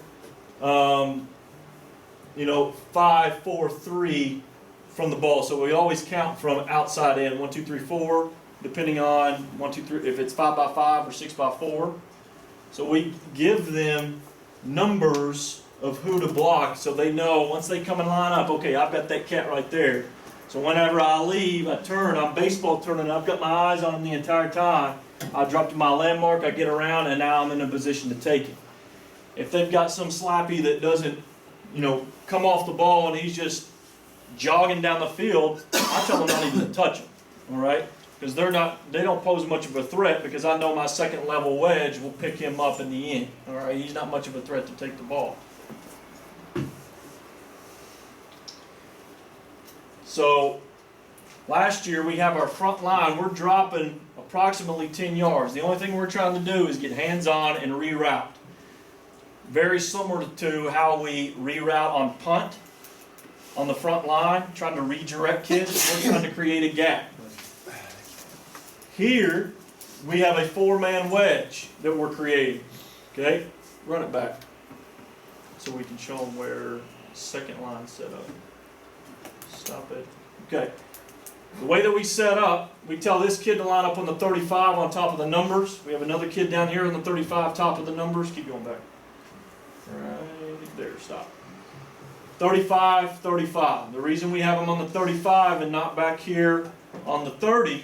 Speaker 5: you know, 5, 4, 3 from the ball. So we always count from outside in, 1, 2, 3, 4, depending on 1, 2, 3, if it's 5x5 or 6x4. So we give them numbers of who to block so they know once they come and line up, okay, I've got that cat right there. So whenever I leave, I turn, I'm baseball turning, I've got my eyes on him the entire time. I drop to my landmark, I get around, and now I'm in a position to take it. If they've got some slappy that doesn't, you know, come off the ball and he's just jogging down the field, I tell them not even to touch him, all right? Because they don't pose much of a threat because I know my second level wedge will pick him up in the end, all right? He's not much of a threat to take the ball. So last year we have our front line, we're dropping approximately 10 yards. The only thing we're trying to do is get hands-on and reroute. Very similar to how we reroute on punt on the front line, trying to redirect kids. We're trying to create a gap. Here we have a 4-man wedge that we're creating. Okay, run it back so we can show them where second line set up. Stop it. Okay. The way that we set up, we tell this kid to line up on the 35 on top of the numbers. We have another kid down here on the 35 top of the numbers. Keep going back. Right there. Stop. 35, 35. The reason we have him on the 35 and not back here on the 30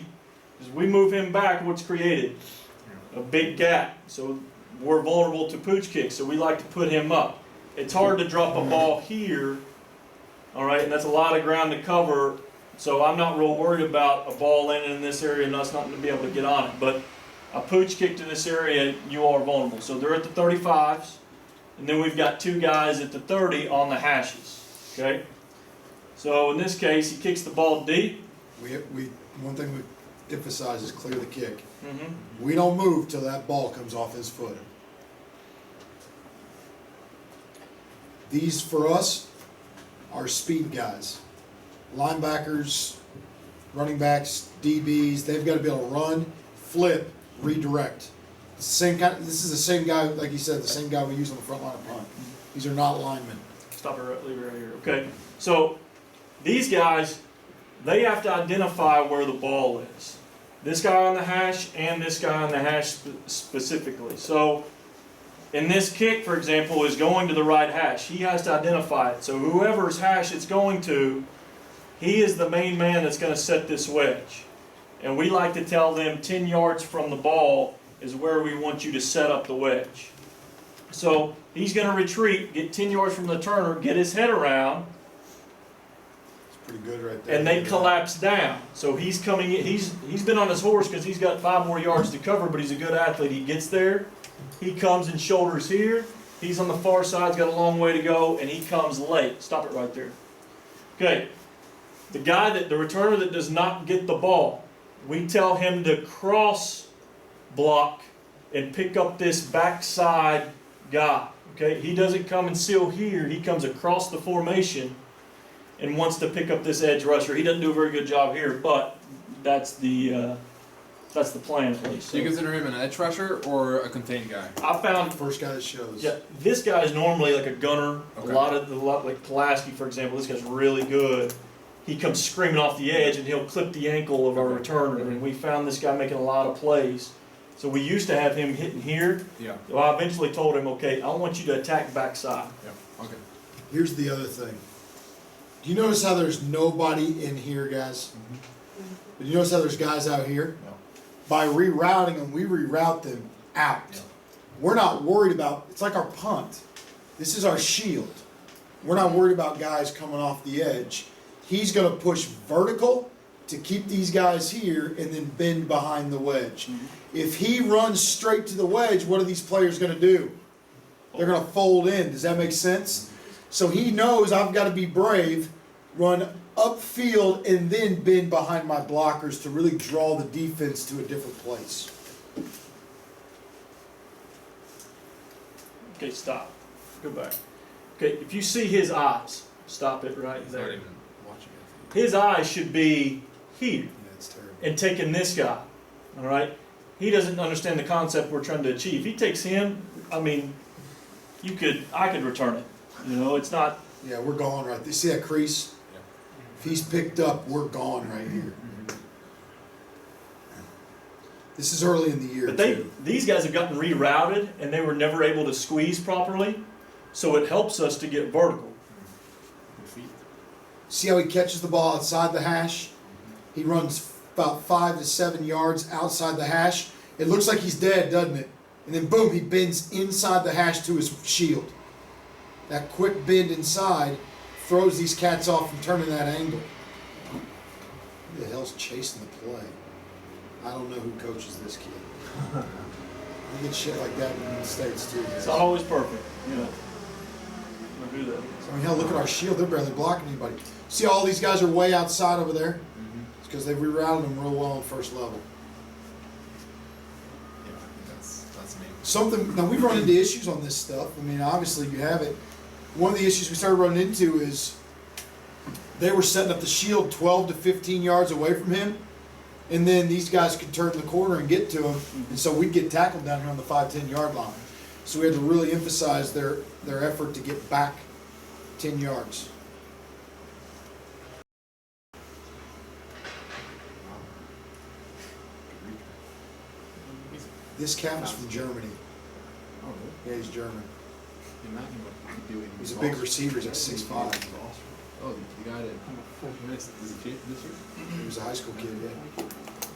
Speaker 5: is we move him back, what's created? A big gap. So we're vulnerable to pooch kicks, so we like to put him up. It's hard to drop a ball here All right, and that's a lot of ground to cover. So I'm not real worried about a ball landing in this area and us not to be able to get on it. But a pooch kick to this area, you are vulnerable. So they're at the 35s, and then we've got 2 guys at the 30 on the hashes. Okay. So in this case, he kicks the ball deep.
Speaker 1: One thing we emphasize is clear the kick.
Speaker 5: Mm-hmm.
Speaker 1: We don't move till that ball comes off his foot. These, for us, are speed guys. Linebackers, running backs, DBs, they've got to be able to run, flip, redirect. It's the same kind. This is the same guy, like you said, the same guy we use on the front line of punt. These are not linemen.
Speaker 5: Stop it leave it right here. Okay. So these guys, they have to identify where the ball is. This guy on the hash and this guy on the hash specifically. So in this kick, for example, is going to the right hash. He has to identify it. So whoever's hash it's going to, he is the main man that's going to set this wedge. And we like to tell them 10 yards from the ball is where we want you to set up the wedge. So he's going to retreat, get 10 yards from the turner, get his head around,
Speaker 1: It's pretty good right there.
Speaker 5: and they collapse down. So he's coming in, he's been on his horse because he's got 5 more yards to cover, but he's a good athlete. He gets there, he comes and shoulders here, he's on the far side, he's got a long way to go, and he comes late. Stop it right there. Okay, the returner that does not get the ball, we tell him to cross block and pick up this backside guy. Okay, he doesn't come and seal here, he comes across the formation and wants to pick up this edge rusher. He doesn't do a very good job here, but that's the plan at least.
Speaker 2: So you consider him an edge rusher or a contained guy?
Speaker 5: I found,
Speaker 1: First guy that shows.
Speaker 5: yeah, this guy is normally like a gunner.
Speaker 2: Okay.
Speaker 5: A lot like Pulaski, for example. This guy's really good. He comes screaming off the edge and he'll clip the ankle of our
Speaker 2: Okay.
Speaker 5: returner. And we found this guy making a lot of plays. So we used to have him hitting here.
Speaker 2: Yeah.
Speaker 5: So I eventually told him, okay, I want you to attack backside.
Speaker 2: Yeah. Okay.
Speaker 1: Here's the other thing. Do you notice how there's nobody in here, guys? Did you notice how there's guys out here?
Speaker 2: No.
Speaker 1: By rerouting them, we reroute them out.
Speaker 2: Yeah.
Speaker 1: We're not worried about, it's like our punt. This is our shield. We're not worried about guys coming off the edge. He's going to push vertical to keep these guys here and then bend behind the wedge. If he runs straight to the wedge, what are these players going to do? They're going to fold in. Does that make sense? So he knows I've got to be brave, run upfield, and then bend behind my blockers to really draw the defense to a different place.
Speaker 5: Okay, stop. Go back. Okay, if you see his eyes, stop it right
Speaker 2: He's not
Speaker 5: there.
Speaker 2: even watching it.
Speaker 5: His eyes should be here
Speaker 1: Yeah, it's terrible.
Speaker 5: and taking this guy. All right? He doesn't understand the concept we're trying to achieve. He takes him, I mean, I could return it. You know, it's not,
Speaker 1: Yeah, we're gone right there. See that crease?
Speaker 2: Yeah.
Speaker 1: If he's picked up, we're gone right here. This is early in the year,
Speaker 5: but
Speaker 1: too.
Speaker 5: these guys have gotten rerouted and they were never able to squeeze properly. So it helps us to get vertical.
Speaker 2: Your feet.
Speaker 1: See how he catches the ball outside the hash? He runs about 5 to 7 yards outside the hash. It looks like he's dead, doesn't it? And then boom, he bends inside the hash to his shield. That quick bend inside throws these cats off from turning that angle. Who the hell's chasing the play? I don't know who coaches this kid. We get shit like that in the States too.
Speaker 5: It's not always perfect. You know. We'll do that.
Speaker 1: I mean, hell, look at our shield. They're barely blocking anybody. See, all these guys are way outside over there? It's because they've rerouted them real well on first level.
Speaker 2: Yeah, I think that's me.
Speaker 1: Something, now we've run into issues on this stuff. I mean, obviously you have it. One of the issues we started running into is they were setting up the shield 12 to 15 yards away from him. And then these guys could turn the corner and get to him. And so we'd get tackled down here on the 5-10 yard line. So we had to really emphasize their effort to get back 10 yards. This cat was from Germany.
Speaker 2: Oh, really?
Speaker 1: Yeah, he's German.
Speaker 2: Imagine what he could do in
Speaker 1: He's a
Speaker 2: Austria.
Speaker 1: big receiver. He's like 6'5".
Speaker 2: Oh, the guy that is he this year?
Speaker 1: He was a high school kid, yeah.
Speaker 2: Imagine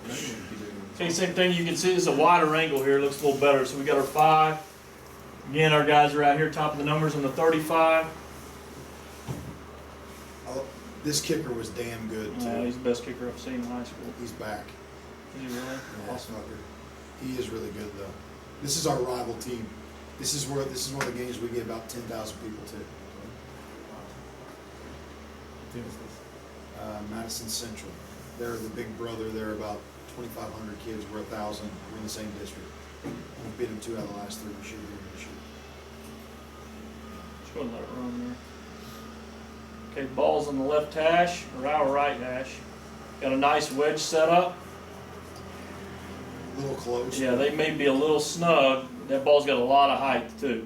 Speaker 2: what he could do in
Speaker 5: Okay, same thing. You can see it's a wider angle here. It looks a little better. So we got our 5. Again, our guys are out here top of the numbers on the 35.
Speaker 1: I This kicker was damn good too.
Speaker 5: He's the best kicker I've seen in high school.
Speaker 1: He's back.
Speaker 5: Is he really?
Speaker 1: Yeah,
Speaker 5: Awesome.
Speaker 1: fucker. He is really good though. This is our rival team. This is one of the games we get about 10,000 people to.
Speaker 2: What team is this?
Speaker 1: Madison Central. They're the big brother. They're about 2,500 kids. We're 1,000. We're in the same district. We've beat them 2 out of the last 3. We should be able to shoot.
Speaker 5: Just go and let it run there. Okay, ball's on the left hash, or our right hash. Got a nice wedge set up.
Speaker 1: A little close.
Speaker 5: Yeah, they may be a little snug. That ball's got a lot of height too.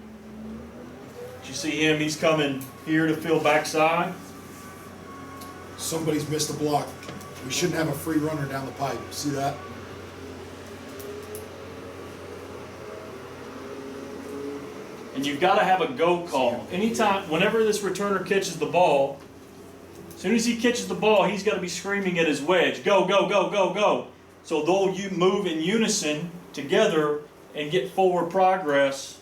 Speaker 5: Did you see him? He's coming here to fill backside.
Speaker 1: Somebody's missed a block. We shouldn't have a free runner down the pipe. See that?
Speaker 5: And you've got to have a go call. Anytime, whenever this returner catches the ball, as soon as he catches the ball, he's got to be screaming at his wedge, go, go, go, go, go. So they'll move in unison together and get forward progress.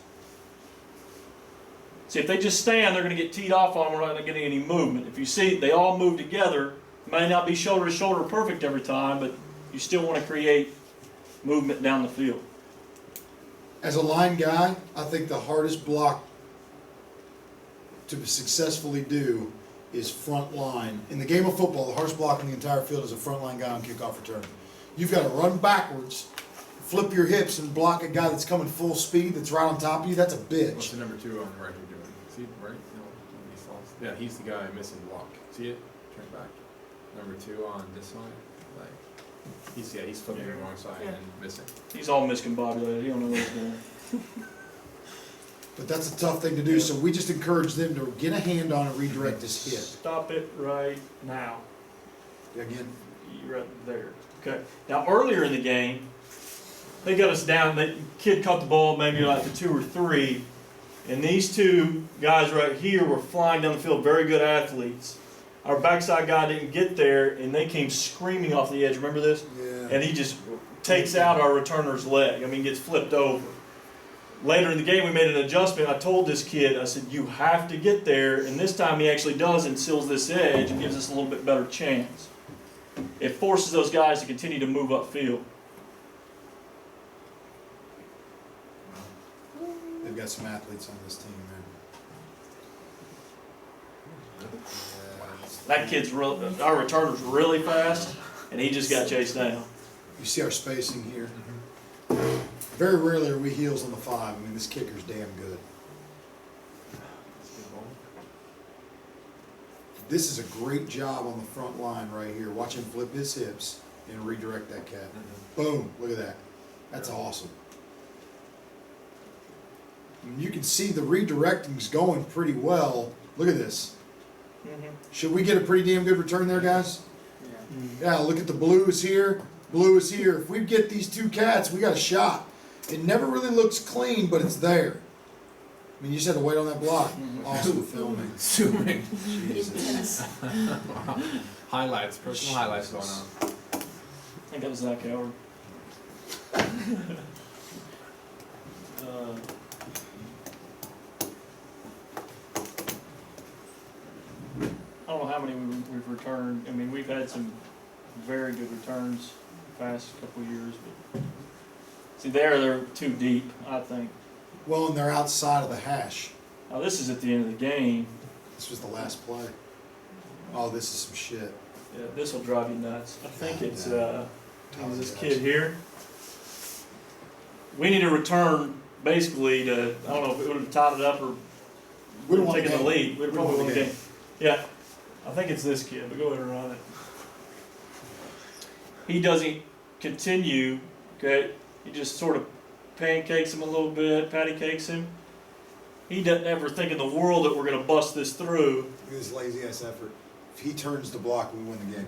Speaker 5: See, if they just stand, they're going to get teed off on them. We're not getting any movement. If you see, they all move together. It may not be shoulder to shoulder perfect every time, but you still want to create movement down the field.
Speaker 1: As a line guy, I think the hardest block to successfully do is front line. In the game of football, the hardest block in the entire field is a front line guy on kickoff return. You've got to run backwards, flip your hips, and block a guy that's coming full speed that's right on top of you. That's a
Speaker 2: What's
Speaker 1: bitch.
Speaker 2: the number 2 on the right here doing? Is he right? No, he's lost. Yeah, he's the guy missing the block. See it? Turn back. Number 2 on this side. Like, he's flipping the wrong side and missing.
Speaker 5: He's all miscombobulated. He don't know what he's doing.
Speaker 1: But that's a tough thing to do, so we just encourage them to get a hand on and redirect this hit.
Speaker 5: Stop it right now.
Speaker 1: Again,
Speaker 5: You're right there. Okay. Now earlier in the game, they got us down. The kid caught the ball maybe like the 2 or 3, and these 2 guys right here were flying down the field, very good athletes. Our backside guy didn't get there, and they came screaming off the edge. Remember this?
Speaker 1: yeah.
Speaker 5: And he just takes out our returner's leg. I mean, gets flipped over. Later in the game, we made an adjustment. I told this kid, I said, you have to get there. And this time he actually does and seals this edge and gives us a little bit better chance. It forces those guys to continue to move upfield.
Speaker 1: They've got some athletes on this team, man.
Speaker 5: That kid's our returner's really fast, and he just got chased down.
Speaker 1: You see our spacing here? Very rarely are we heels on the 5. I mean, this kicker's damn good. This is a great job on the front line right here. Watch him flip his hips and redirect that cat. Boom, look at that. That's awesome. And you can see the redirecting's going pretty well. Look at this. Should we get a pretty damn good return there, guys? Yeah, look at the blue is here. Blue is here. If we get these 2 cats, we got a shot. It never really looks clean, but it's there. I mean, you just had to wait on that block. Awesome filming.
Speaker 2: Zooming.
Speaker 1: Jesus.
Speaker 2: Highlights, personal highlights going on.
Speaker 5: I think that was Zach Howard. I don't know how many we've returned. I mean, we've had some very good returns the past couple of years, but see, they're too deep, I think.
Speaker 1: Well, and they're outside of the hash.
Speaker 5: Now, this is at the end of the game.
Speaker 1: This was the last play. Oh, this is some shit.
Speaker 5: Yeah, this will drive you nuts. I think it's
Speaker 1: Tommy
Speaker 5: this
Speaker 1: does.
Speaker 5: kid here. We need to return basically to, I don't know if it would have tied it up or
Speaker 1: We don't want
Speaker 5: taken
Speaker 1: the
Speaker 5: the
Speaker 1: game.
Speaker 5: lead. We'd
Speaker 1: We don't
Speaker 5: probably
Speaker 1: want
Speaker 5: won
Speaker 1: the
Speaker 5: the game. Yeah, I think it's this kid, but go ahead and run it. He doesn't continue, okay? He just sort of pancakes him a little bit, patty cakes him. He doesn't ever think in the world that we're going to bust this through.
Speaker 1: Look at this lazy ass effort. If he turns the block, we win the game.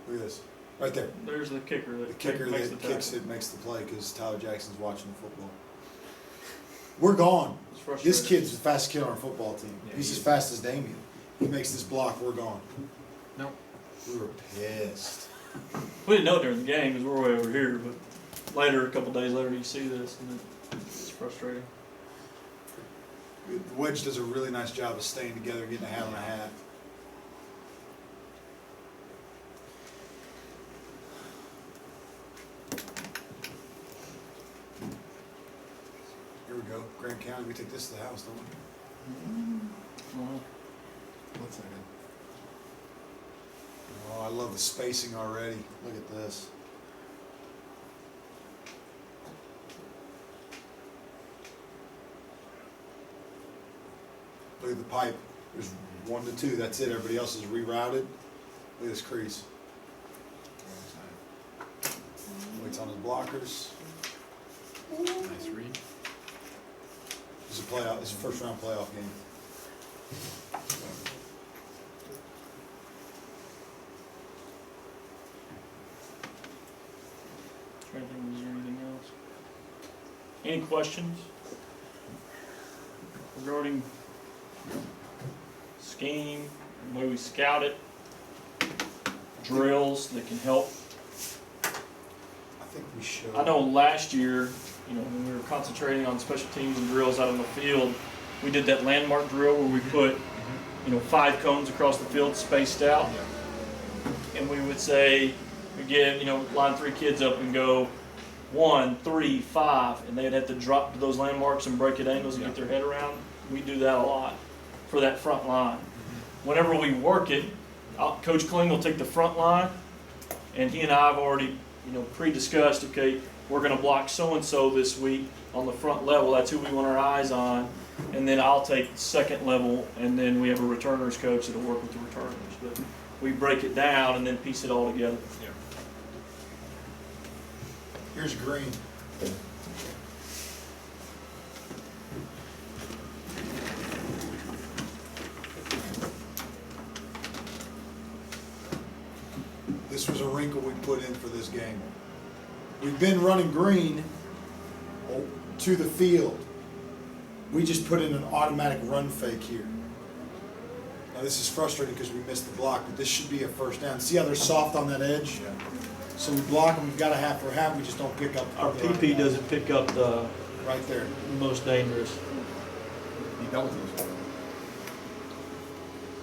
Speaker 1: Look at this. Right there.
Speaker 5: There's the kicker that
Speaker 1: The kicker
Speaker 5: makes
Speaker 1: that
Speaker 5: the
Speaker 1: kicks
Speaker 5: tackle.
Speaker 1: it makes the play because Tyler Jackson's watching the football. We're gone.
Speaker 5: It's frustrating.
Speaker 1: This kid's the fastest kid on our football team.
Speaker 2: Yeah,
Speaker 1: He's
Speaker 2: he
Speaker 1: as
Speaker 2: is.
Speaker 1: fast as Damien. He makes this block, we're gone.
Speaker 2: Nope.
Speaker 1: We were pissed.
Speaker 5: We didn't know it during the game because we're way over here, but later, a couple days later, you see this and it's frustrating.
Speaker 1: The wedge does a really nice job of staying together, getting a hat on a hat. County, we take this to the house, don't we?
Speaker 5: Well,
Speaker 2: One second.
Speaker 1: Oh, I love the spacing already. Look at this. Look at the pipe. There's 1 to 2. That's it. Everybody else is rerouted. Look at this crease. Waits on his blockers.
Speaker 2: Nice read.
Speaker 1: This is a playoff. This is a first round playoff game.
Speaker 5: trying to think, was there anything else? Any questions regarding scheme, the way we scout it, drills that can help?
Speaker 1: I think we should.
Speaker 5: I know last year, you know, when we were concentrating on special teams and drills out on the field, we did that landmark drill where we put, you know, 5 cones across the field spaced out.
Speaker 2: Yeah.
Speaker 5: And we would say, we get, you know, line 3 kids up and go 1, 3, 5, and they'd have to drop to those landmarks and break at angles and get their head around. We do that a lot for that front line. Whenever we work it, Coach Kling will take the front line, and he and I have already, you know, pre-discussed, okay, we're going to block so-and-so this week on the front level. That's who we want our eyes on. And then I'll take second level, and then we have a returners coach that'll work with the returners. But we break it down and then piece it all together.
Speaker 2: Yeah.
Speaker 1: Here's green. This was a wrinkle we put in for this game. We've been running green to the field. We just put in an automatic run fake here. Now this is frustrating because we missed the block, but this should be a first down. See how they're soft on that edge?
Speaker 2: Yeah.
Speaker 1: So we block them, we've got a half for half, we just don't pick up.
Speaker 5: Our PP doesn't pick up the
Speaker 1: Right there.
Speaker 5: most dangerous.
Speaker 2: He double teams.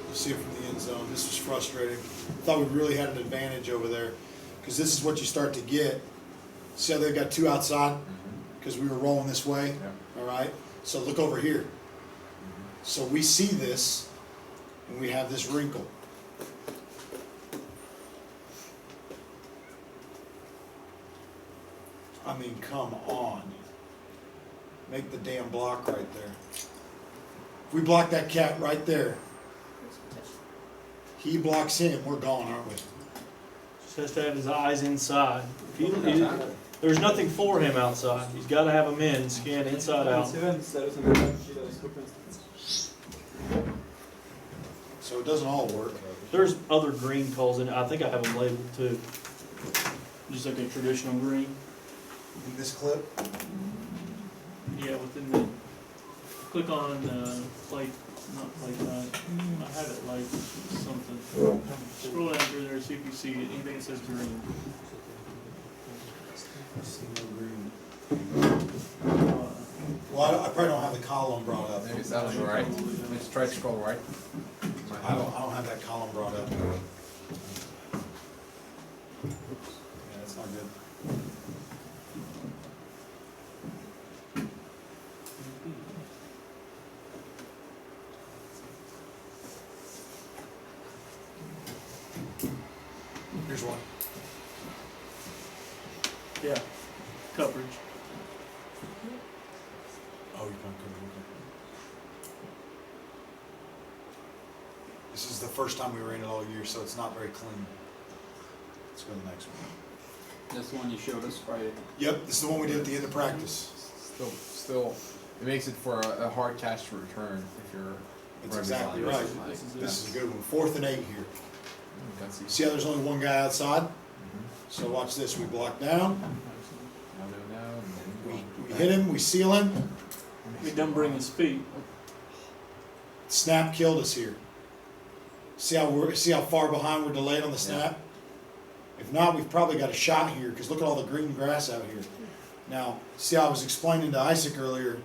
Speaker 1: You see it from the end zone. This was frustrating. Thought we really had an advantage over there because this is what you start to get. See how they've got 2 outside because we were rolling this way?
Speaker 2: Yeah.
Speaker 1: All right? So look over here. So we see this and we have this wrinkle. I mean, come on. Make the damn block right there. If we block that cat right there, he blocks him, we're gone, aren't we?
Speaker 5: Just has to have his eyes inside. There's nothing for him outside. He's got to have them in, scan inside out.
Speaker 1: So it doesn't all work.
Speaker 5: There's other green calls in it. I think I have them labeled too. Just like a traditional green.
Speaker 1: In this clip,
Speaker 5: Yeah, within the, click on plate, not plate nine. I have it like something. Scroll down through there, see if you see anything that says green.
Speaker 1: I see no green.
Speaker 5: Uh,
Speaker 1: Well, I probably don't have the column brought up.
Speaker 2: Maybe it's out on the right. Let's try to scroll right.
Speaker 1: I don't have that column brought up. Yeah, that's not good. Here's one.
Speaker 5: Yeah, coverage.
Speaker 1: Oh, you're not good. Okay. This is the first time we were in it all year, so it's not very clean. Let's go to the next one.
Speaker 7: That's the one you showed us Friday.
Speaker 1: Yep, this is the one we did at the end of practice.
Speaker 2: Still, it makes it for a hard catch to return if you're.
Speaker 1: That's
Speaker 2: running
Speaker 1: exactly
Speaker 2: line.
Speaker 1: right. This is a good one. 4th and 8 here.
Speaker 2: That's easy.
Speaker 1: See how there's only one guy outside?
Speaker 2: Mhm.
Speaker 1: So watch this. We block down,
Speaker 2: Now, and then
Speaker 1: we hit him, we seal him.
Speaker 5: We done bring his feet.
Speaker 1: Snap killed us here. See how far behind we're delayed on the snap? If not, we've probably got a shot here because look at all the green grass out here. Now, see how I was explaining to Isaac earlier,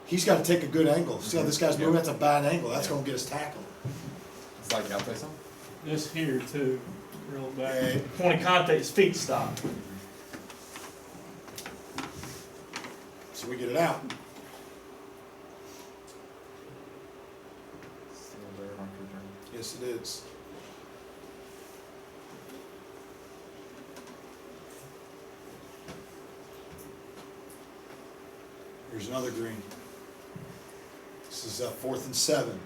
Speaker 1: he's got to take a good angle. See how this guy's moving? That's a bad angle. That's going to get us tackled.
Speaker 2: It's like, I'll play some.
Speaker 5: This here too, real bad.
Speaker 1: Okay.
Speaker 5: Point of contact, his feet stop.
Speaker 1: So we get it out. Yes, it is. Here's another green. This is 4th and 7.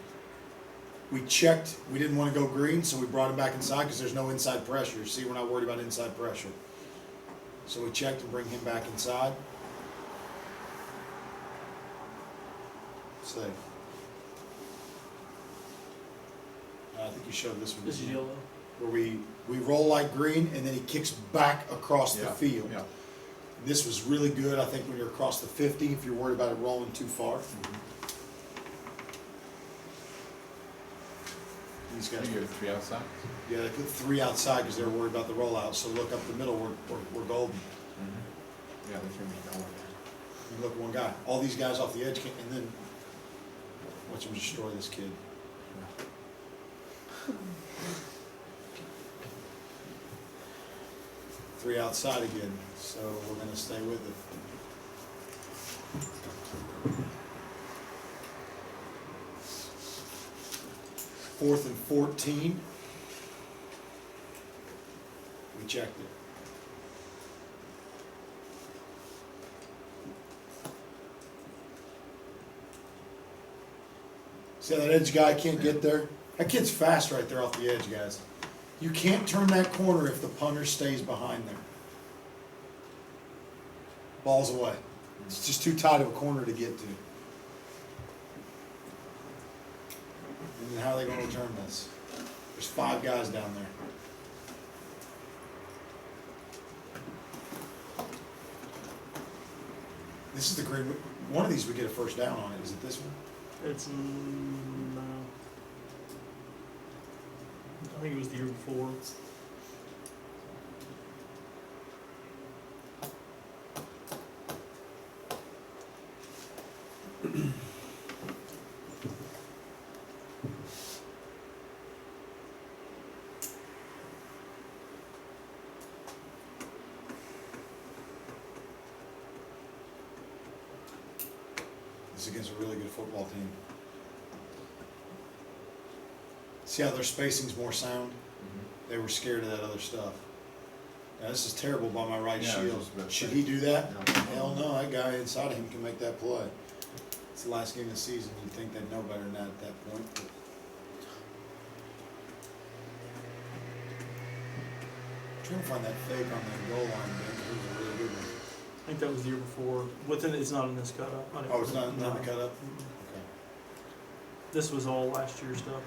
Speaker 1: We checked, we didn't want to go green, so we brought him back inside because there's no inside pressure. See, we're not worried about inside pressure. So we checked and bring him back inside. Safe. I think you showed this one.
Speaker 5: This is yellow.
Speaker 1: Where we roll like green and then he kicks back across the
Speaker 2: Yeah,
Speaker 1: field.
Speaker 2: Yeah.
Speaker 1: This was really good, I think, when you're across the 50, if you're worried about it rolling too far. These guys,
Speaker 2: You have 3 outside?
Speaker 1: yeah, they put 3 outside because they were worried about the rollout. So look up the middle, we're golden.
Speaker 2: Yeah, there's gonna be no one there.
Speaker 1: You look at one guy, all these guys off the edge, and then watch him destroy this kid. Three outside again, so we're gonna stay with it. Fourth and 14. We checked it. See how that edge guy can't get there? That kid's fast right there off the edge, guys. You can't turn that corner if the punter stays behind there. Ball's away. It's just too tight of a corner to get to. And then how are they going to return this? There's 5 guys down there. This is the green. One of these we get a first down on it. Is it this one?
Speaker 5: It's no. I think it was the year before.
Speaker 1: This is against a really good football team. See how their spacing's more sound? They were scared of that other stuff. Now, this is terrible by my right
Speaker 2: Yeah, I was
Speaker 1: shield.
Speaker 2: just about to
Speaker 1: Should
Speaker 2: say.
Speaker 1: he do that?
Speaker 2: No.
Speaker 1: Hell no, that guy inside of him can make that play. It's the last game of the season. You'd think they'd know better than that at that point. But trying to find that fake on the goal line, man. It was a really good one.
Speaker 5: I think that was the year before. Within, it's not in this cut up.
Speaker 1: Oh, it's not in the
Speaker 5: No.
Speaker 1: cut up?
Speaker 5: Mm-mm.
Speaker 1: Okay.
Speaker 5: This was all last year's stuff.